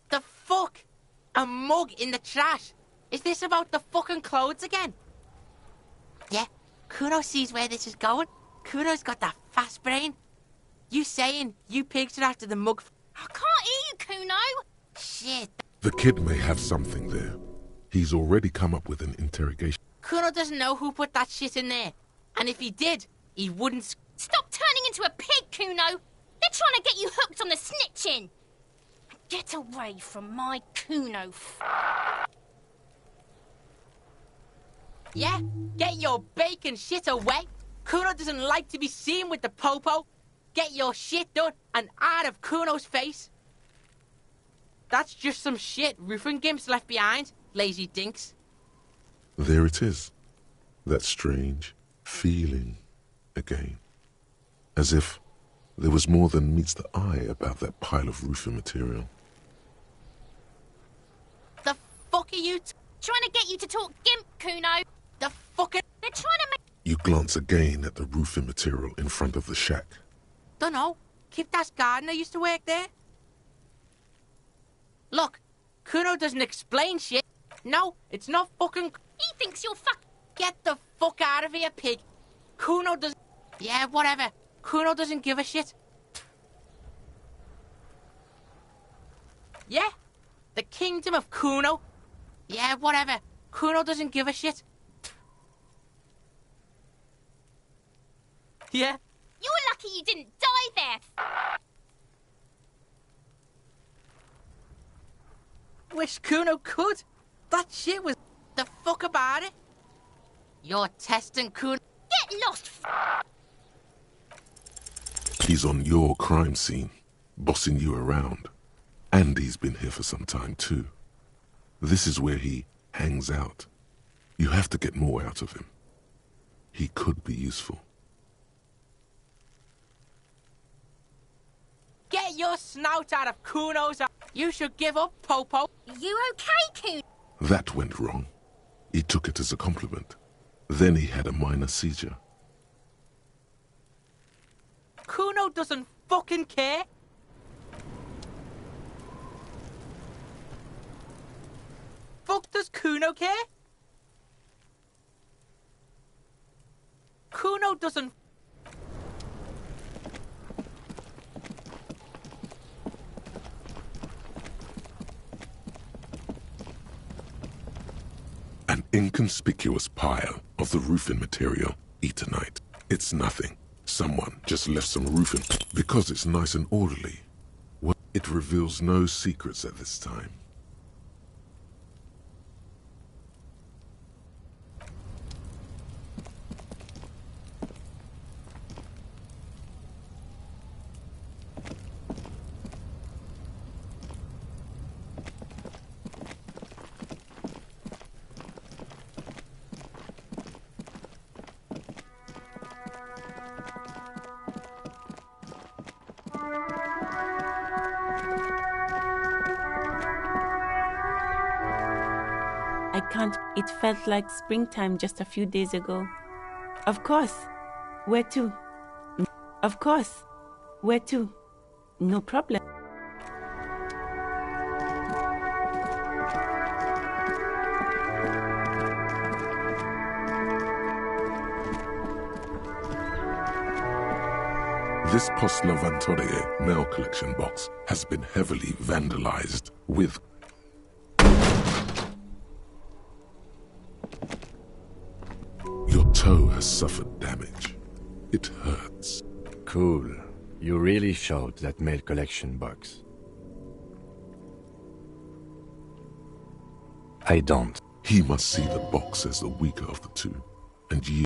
The fuck? A mug in the trash? Is this about the fucking clothes again? Yeah, Kuno sees where this is going. Kuno's got that fast brain. You saying you pigs are after the mug? I can't hear you, Kuno. Shit. The kid may have something there. He's already come up with an interrogation. Kuno doesn't know who put that shit in there. And if he did, he wouldn't... Stop turning into a pig, Kuno. They're trying to get you hooked on the snitching. Get away from my Kuno. Yeah? Get your bacon shit away. Kuno doesn't like to be seen with the popo. Get your shit done and out of Kuno's face. That's just some shit roofing gimps left behind, lazy dinks. There it is. That strange feeling again. As if there was more than meets the eye about that pile of roofing material. The fuck are you trying to get you to talk gimp, Kuno? The fucking... They're trying to make... You glance again at the roofing material in front of the shack. Dunno. Kiptas gardener used to work there. Look, Kuno doesn't explain shit. No, it's not fucking... He thinks you're fuck... Get the fuck out of here, pig. Kuno doesn't... Yeah, whatever. Kuno doesn't give a shit. Yeah? The kingdom of Kuno? Yeah, whatever. Kuno doesn't give a shit. Yeah? You're lucky you didn't die there. Wish Kuno could. That shit was... The fuck about it? You're testing Kuno... Get lost, He's on your crime scene, bossing you around. And he's been here for some time too. This is where he hangs out. You have to get more out of him. He could be useful. Get your snout out of Kuno's... You should give up, Popo. You okay, Kuno? That went wrong. He took it as a compliment. Then he had a minor seizure. Kuno doesn't fucking care. Fuck does Kuno care? Kuno doesn't... An inconspicuous pile of the roofing material, Eternite. It's nothing. Someone just left some roofing because it's nice and orderly. Well, it reveals no secrets at this time. I can't. It felt like springtime just a few days ago. Of course. Where to? Of course. Where to? No problem. This Postlevantorie mail collection box has been heavily vandalized with your toe has suffered damage. It hurts. Cool. You really showed that mail collection box. I don't. He must see the box as the weaker of the two, and you...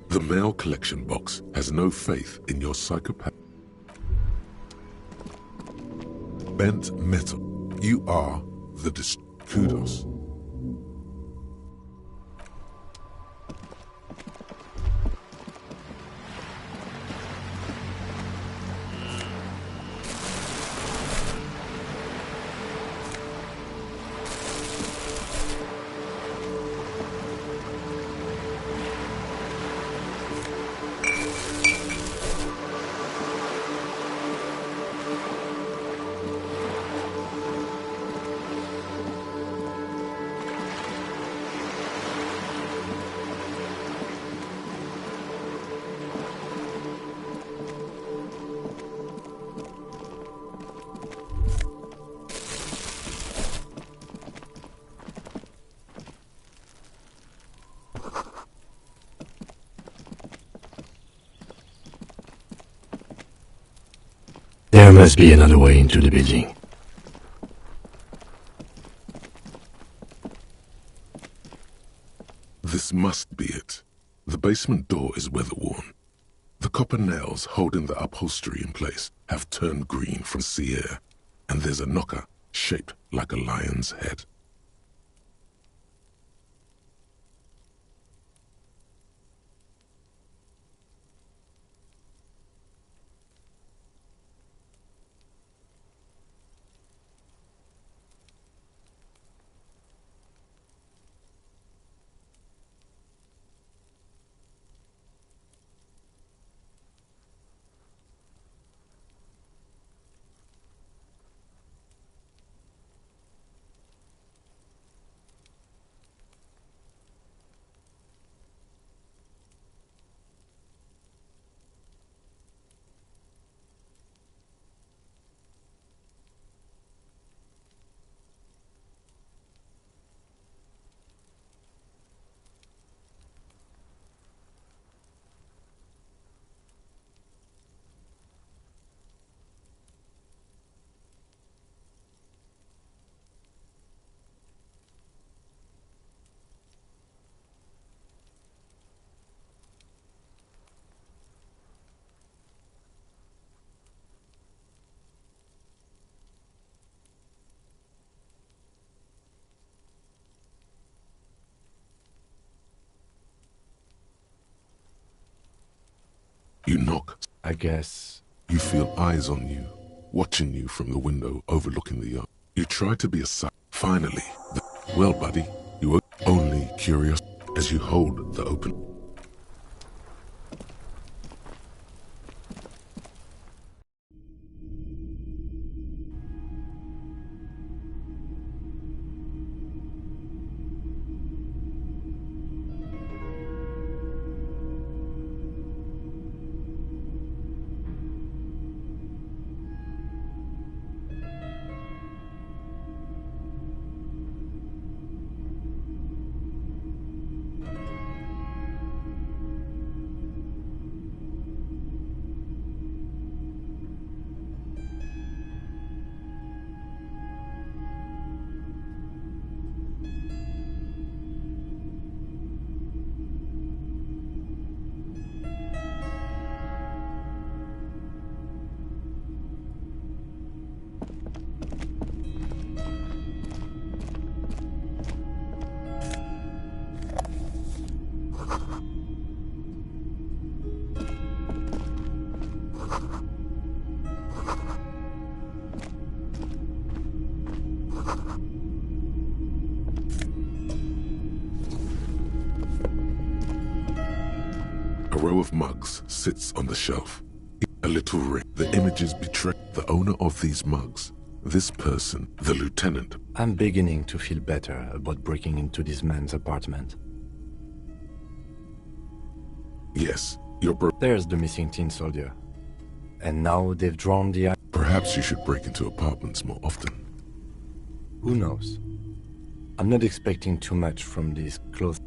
The mail collection box has no faith in your psychopath. Bent metal. You are the kudos. There must be another way into the building. This must be it. The basement door is weather-worn. The copper nails holding the upholstery in place have turned green from sea air, and there's a knocker shaped like a lion's head. You knock. I guess. You feel eyes on you, watching you from the window overlooking the yard. You try to be a side. Finally, well, buddy, you are only curious as you hold the open. row of mugs sits on the shelf. A little ring. The images betray the owner of these mugs. This person, the lieutenant. I'm beginning to feel better about breaking into this man's apartment. Yes, you're There's the missing tin soldier. And now they've drawn the eye. Perhaps you should break into apartments more often. Who knows? I'm not expecting too much from these clothes.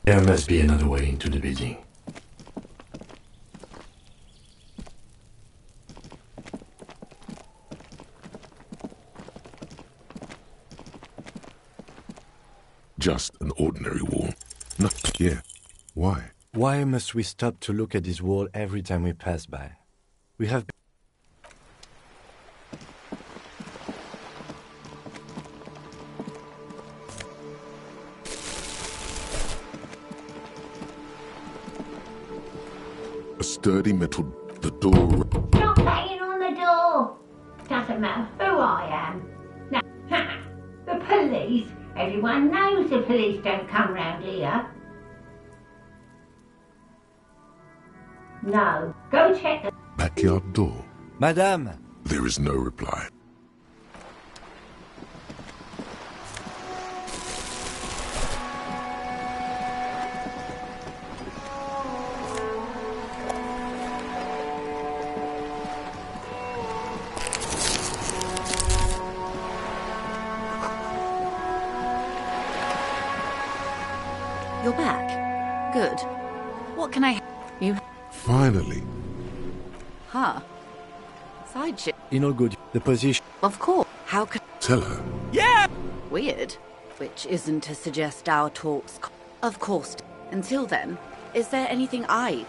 There must be another way into the building. Just an ordinary wall. No, yeah. Why? Why must we stop to look at this wall every time we pass by? We have... A sturdy metal... The door... Stop banging on the door! Doesn't matter who I am. No, the police. Everyone knows the police don't come round here. No, go check the... Backyard door. Madame! There is no reply. You're back. What can I... You... Finally. Huh. Side ship. In all good, the position... Of course. How could... Tell her. Yeah! Weird. Which isn't to suggest our talks... Of course. Until then, is there anything I...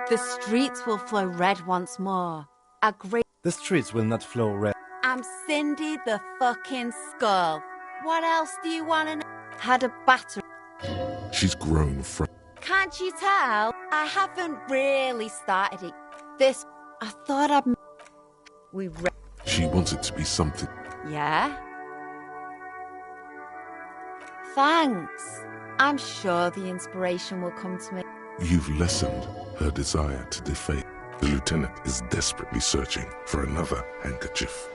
The streets will flow red once more. A great... The streets will not flow red. I'm Cindy the fucking Skull. What else do you want to know? Had a battery. She's grown from... Can't you tell? I haven't really started it. This... I thought I'd... We... She wants it to be something. Yeah? Thanks. I'm sure the inspiration will come to me. You've lessened her desire to deface. The lieutenant is desperately searching for another handkerchief.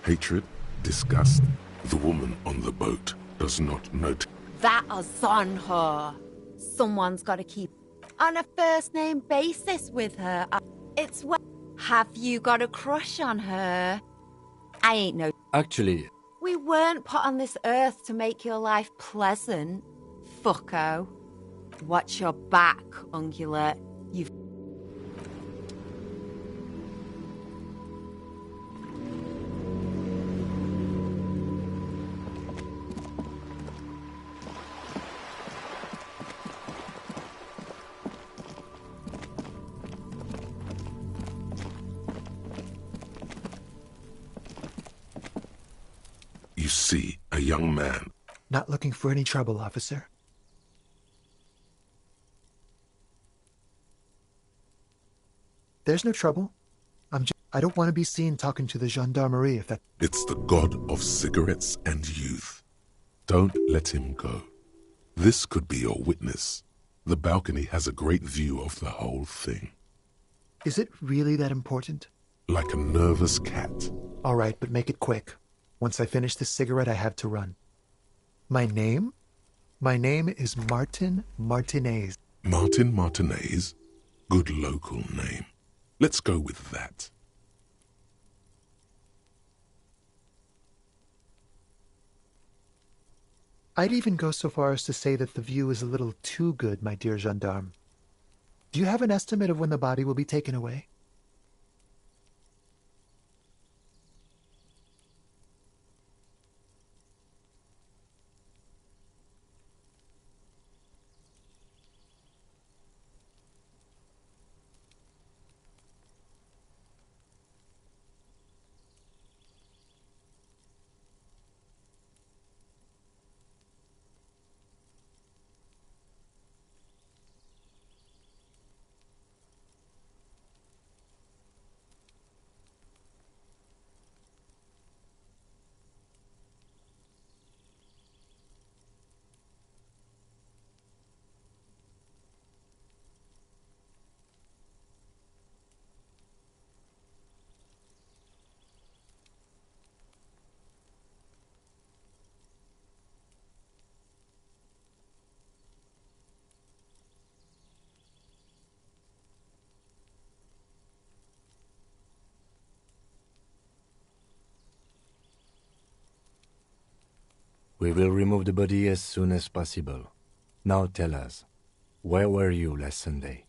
Hatred, disgust. The woman on the boat does not note. That is on her. Someone's got to keep on a first-name basis with her. It's what... Have you got a crush on her? I ain't no... Actually... We weren't put on this earth to make your life pleasant, fucko. Watch your back, ungulate. You've... You see a young man. Not looking for any trouble, officer. There's no trouble. I don't want to be seen talking to the gendarmerie if that... It's the god of cigarettes and youth. Don't let him go. This could be your witness. The balcony has a great view of the whole thing. Is it really that important? Like a nervous cat. All right, but make it quick. Once I finish this cigarette, I have to run. My name? My name is Martin Martinez. Martin Martinez? Good local name. Let's go with that. I'd even go so far as to say that the view is a little too good, my dear gendarme. Do you have an estimate of when the body will be taken away? We will remove the body as soon as possible. Now tell us, where were you last Sunday?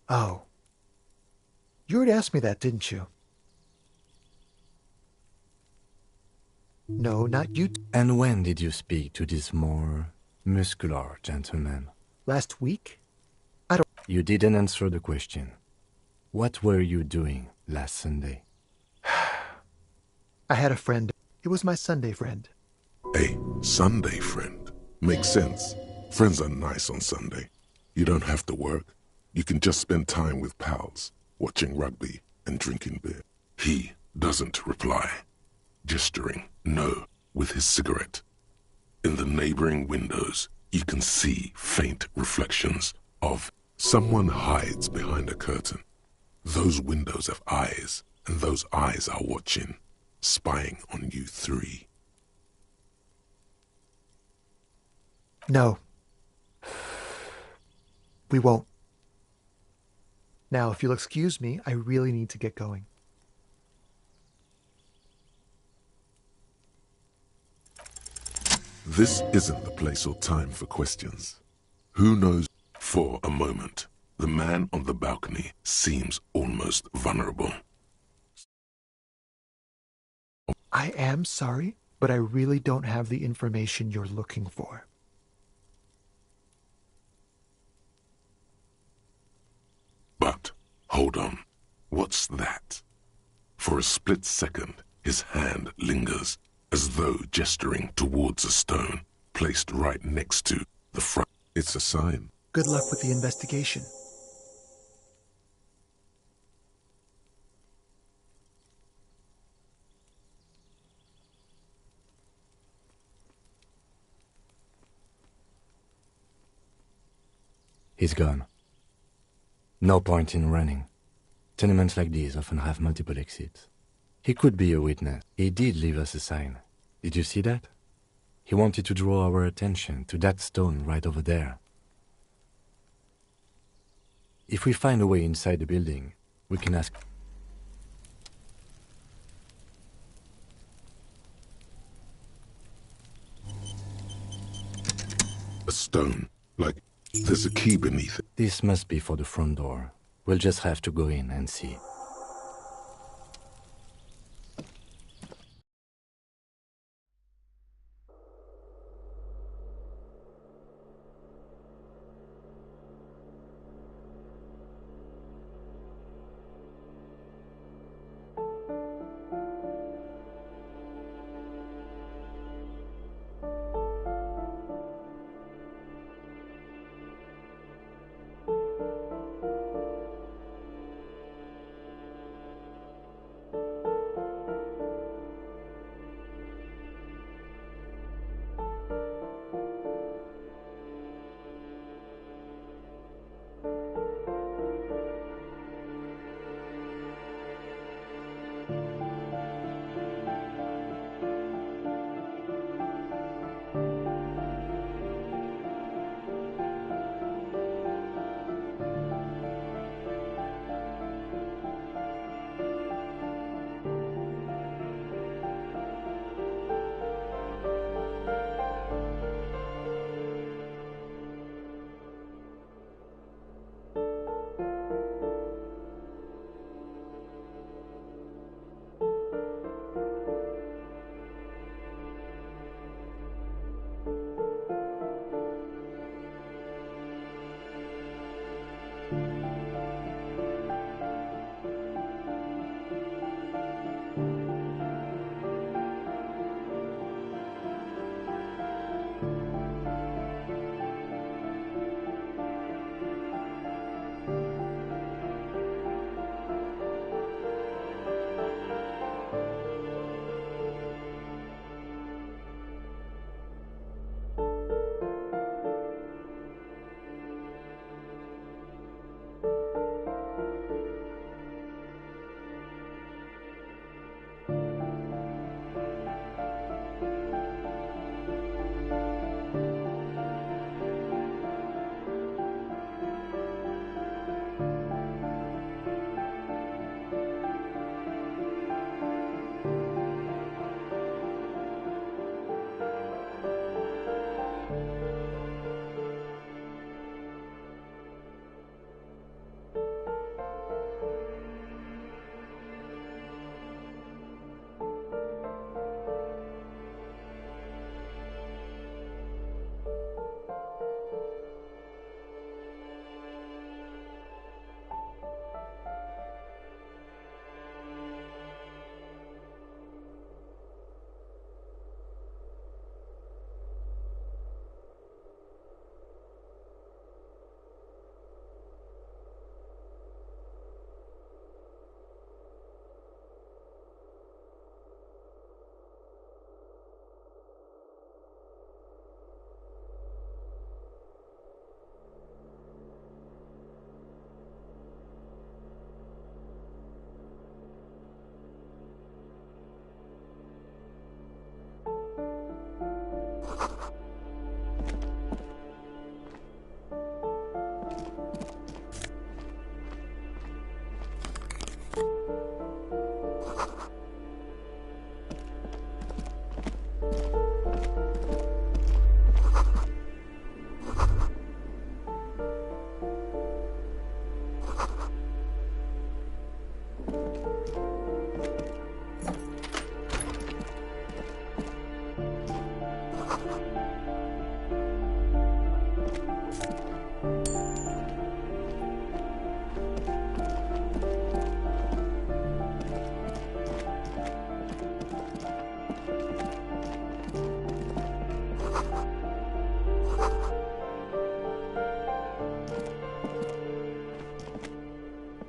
Oh. You already asked me that, didn't you? No, not you. And when did you speak to this more muscular gentleman? Last week? I don't... You didn't answer the question. What were you doing last Sunday? I had a friend. It was my Sunday friend. A Sunday friend. Makes sense. Friends are nice on Sunday. You don't have to work. You can just spend time with pals, watching rugby and drinking beer. He doesn't reply, gesturing no with his cigarette. In the neighboring windows, you can see faint reflections of someone hides behind a curtain. Those windows have eyes, and those eyes are watching, spying on you three. No. We won't. Now, if you'll excuse me, I really need to get going. This isn't the place or time for questions. Who knows? For a moment, the man on the balcony seems almost vulnerable. I am sorry, but I really don't have the information you're looking for. But, hold on, what's that? For a split second, his hand lingers, as though gesturing towards a stone placed right next to the front. It's a sign. Good luck with the investigation. He's gone. No point in running. Tenements like these often have multiple exits. He could be a witness. He did leave us a sign. Did you see that? He wanted to draw our attention to that stone right over there. If we find a way inside the building, we can ask... A stone, like there's a key beneath it. This must be for the front door. We'll just have to go in and see.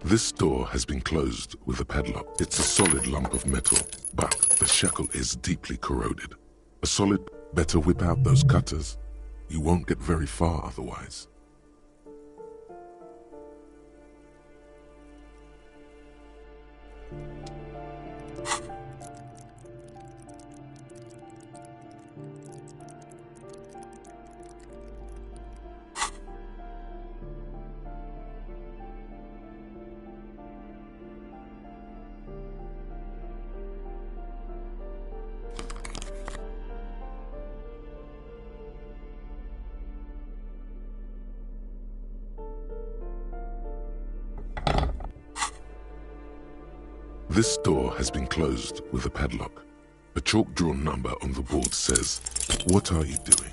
This door has been closed with a padlock. It's a solid lump of metal, but the shackle is deeply corroded. A solid, better whip out those cutters. You won't get very far otherwise. This door has been closed with a padlock. A chalk-drawn number on the board says, "What are you doing?"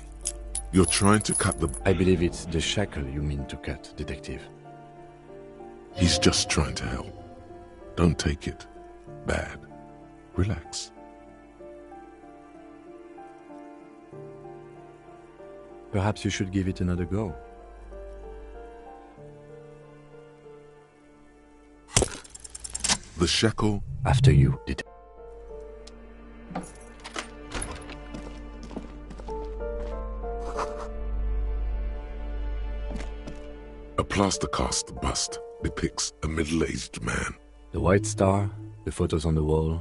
You're trying to cut the... I believe it's the shackle you mean to cut, Detective. He's just trying to help. Don't take it bad. Relax. Perhaps you should give it another go. The shackle... After you, Detective. A plaster cast bust depicts a middle-aged man. The White Star, the photos on the wall.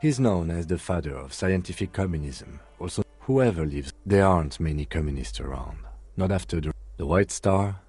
He's known as the father of scientific communism. Also, whoever lives, there aren't many communists around. Not after the White Star.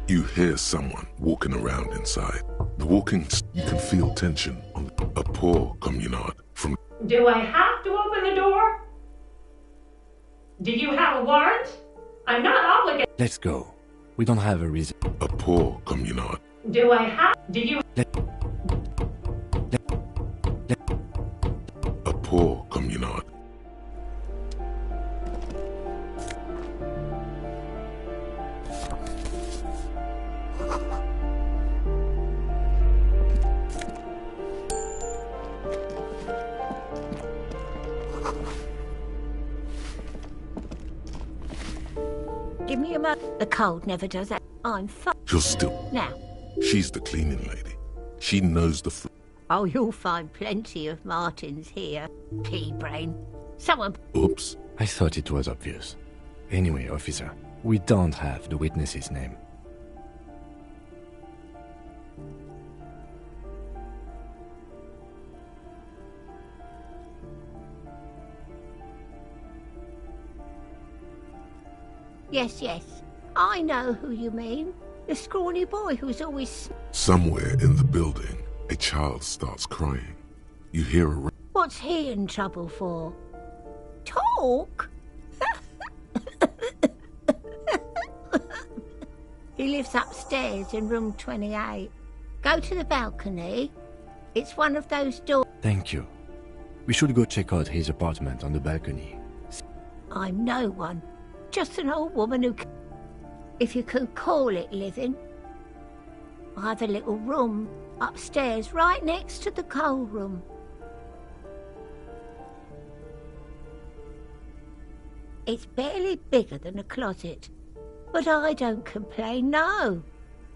You hear someone walking around inside. The walking, you can feel tension on a poor communard from... Do I have to open the door? Do you have a warrant? I'm not obligated. Let's go. We don't have a reason. A poor communard. Do I have... Do you... A poor communard. Give me a moment. The cold never does that. I'm fine. You're still... Now. She's the cleaning lady. She knows the... Oh, you'll find plenty of Martins here. Pea brain. Someone... Oops. I thought it was obvious. Anyway, officer, we don't have the witness's name. Yes, yes. I know who you mean. The scrawny boy who's always... Somewhere in the building, a child starts crying. You hear a... What's he in trouble for? Talk? He lives upstairs in room 28. Go to the balcony. It's one of those doors... Thank you. We should go check out his apartment on the balcony. I'm no one. Just an old woman who... If you can call it living. I have a little room upstairs right next to the coal room. It's barely bigger than a closet. But I don't complain, no.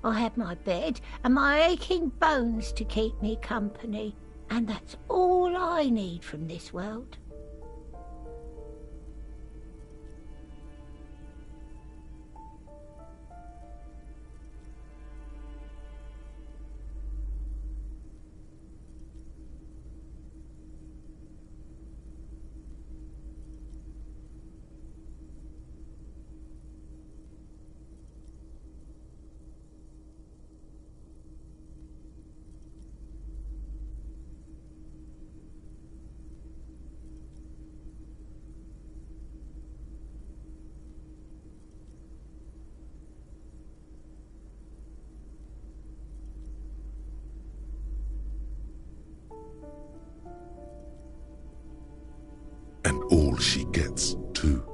I have my bed and my aching bones to keep me company, and that's all I need from this world. And all she gets, too.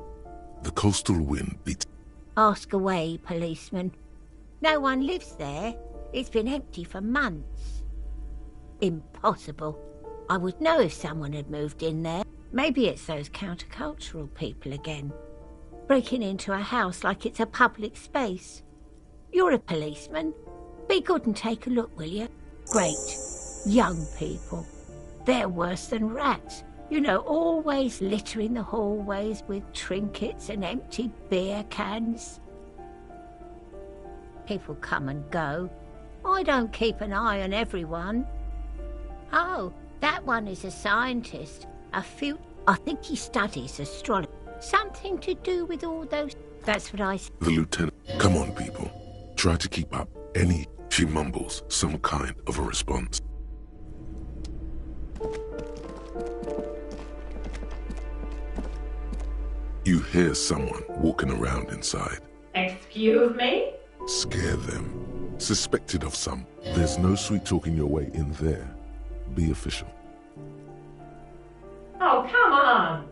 The coastal wind beats. Ask away, policeman. No one lives there. It's been empty for months. Impossible. I would know if someone had moved in there. Maybe it's those countercultural people again, breaking into a house like it's a public space. You're a policeman. Be good and take a look, will you? Great. Young people. They're worse than rats. You know, always littering the hallways with trinkets and empty beer cans. People come and go. I don't keep an eye on everyone. Oh, that one is a scientist. I think he studies astrology. Something to do with all those... That's what I... The lieutenant. Come on, people. Try to keep up. She mumbles some kind of a response. You hear someone walking around inside. Excuse me? Scare them. Suspected of some. There's no sweet talking your way in there. Be official. Oh, come on!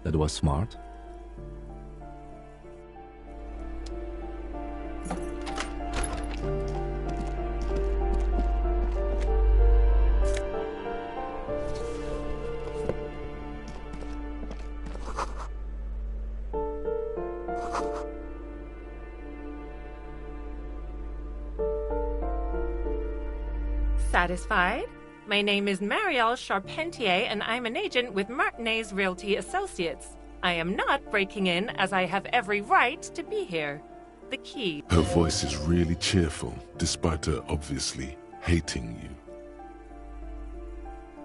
That was smart. Satisfied? My name is Marielle Charpentier, and I'm an agent with Martinez Realty Associates. I am not breaking in, as I have every right to be here. The key. Her voice is really cheerful, despite her obviously hating you.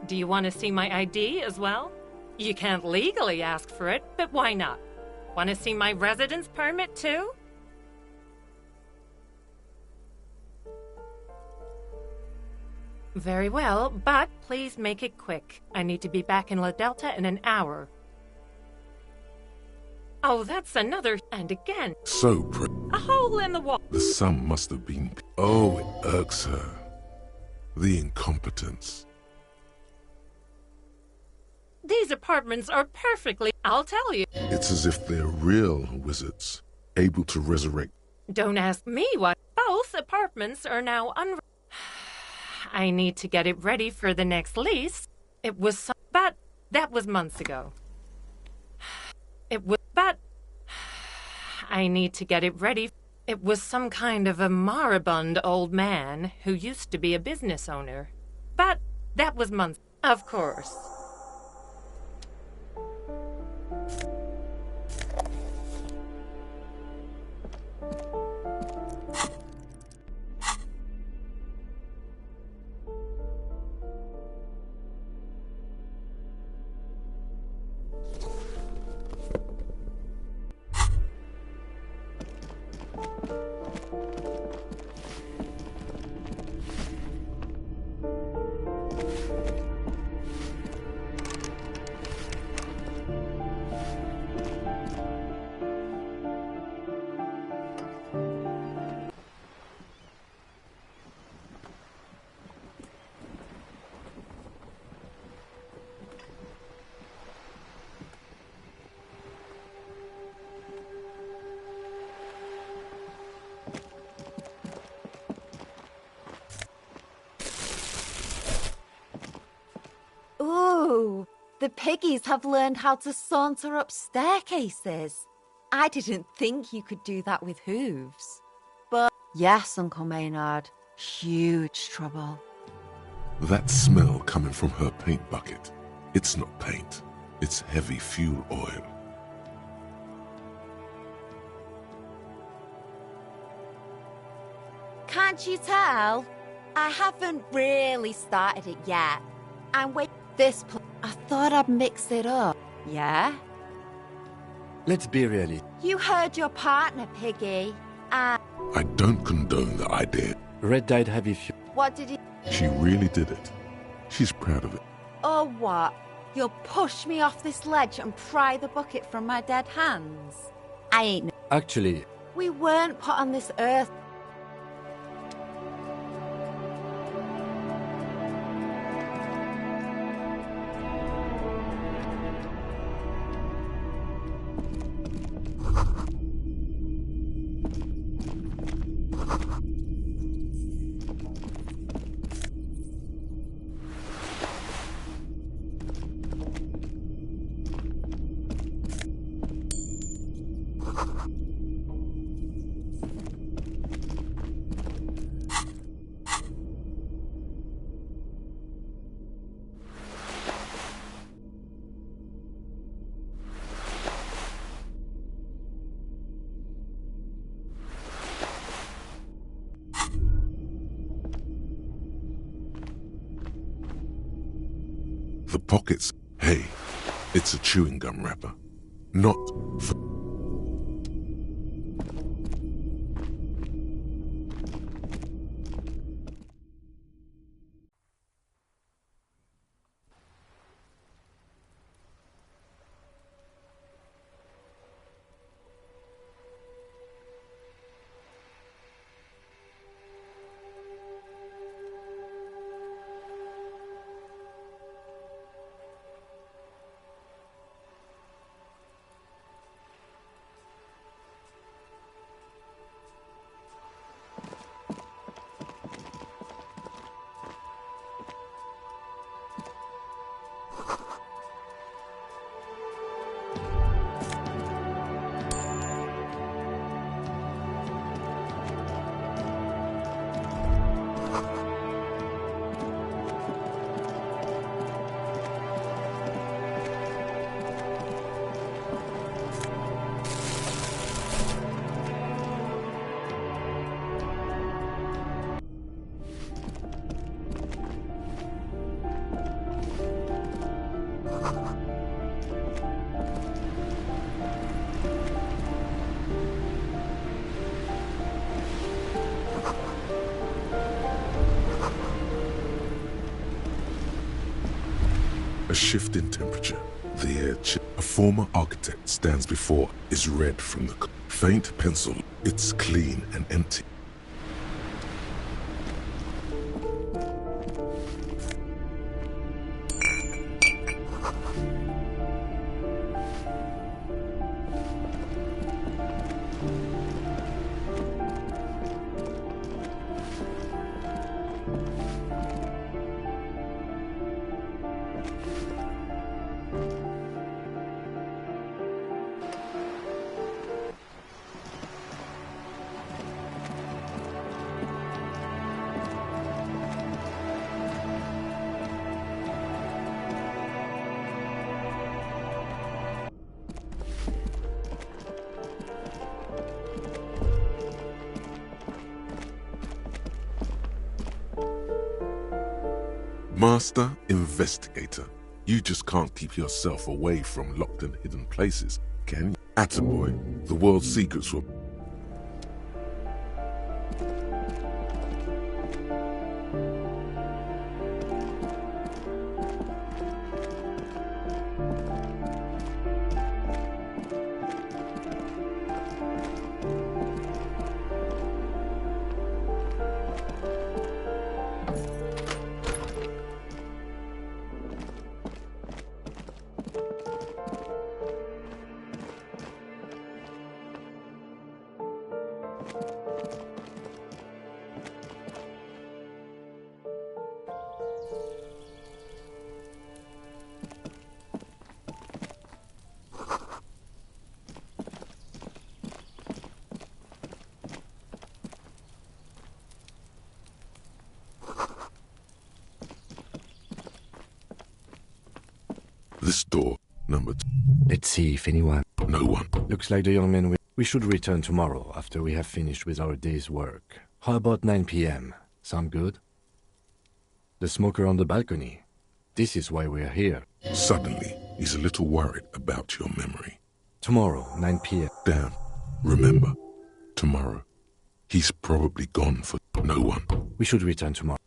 Do you want to see my ID as well? You can't legally ask for it, but why not? Want to see my residence permit too? Very well, but please make it quick. I need to be back in La Delta in an hour. Oh, that's another... and again. So a hole in the wall. The sum must have been... Oh, it irks her. The incompetence. These apartments are perfectly... I'll tell you. It's as if they're real wizards, able to resurrect. Don't ask me what. Both apartments are now I need to get it ready for the next lease. It was but that was months ago. But I need to get it ready. It was some kind of a moribund old man who used to be a business owner. But that was months. Of course. Ooh, the piggies have learned how to saunter up staircases. I didn't think you could do that with hooves. But yes, Uncle Maynard, huge trouble. That smell coming from her paint bucket. It's not paint. It's heavy fuel oil. Can't you tell? I haven't really started it yet. And wait, I thought I'd mix it up. Yeah? Let's be realistic. You heard your partner, Piggy. I don't condone the idea. Red dyed heavy fuel. What did he... She really did it. She's proud of it. Oh, what? You'll push me off this ledge and pry the bucket from my dead hands? I ain't... Actually... We weren't put on this earth... The pockets. Hey, it's a chewing gum wrapper. Not for... A shift in temperature. The air a former architect stands before is red from the faint pencil. It's clean and empty. Master Investigator, you just can't keep yourself away from locked and hidden places, can you? Attaboy, the world's secrets were... This door, number 2. Let's see if anyone... No one. Looks like the young men will... We should return tomorrow after we have finished with our day's work. How about 9 p.m.? Sound good? The smoker on the balcony. This is why we're here. Suddenly, he's a little worried about your memory. Tomorrow, 9 p.m. Dan, remember, tomorrow. He's probably gone for no one. We should return tomorrow.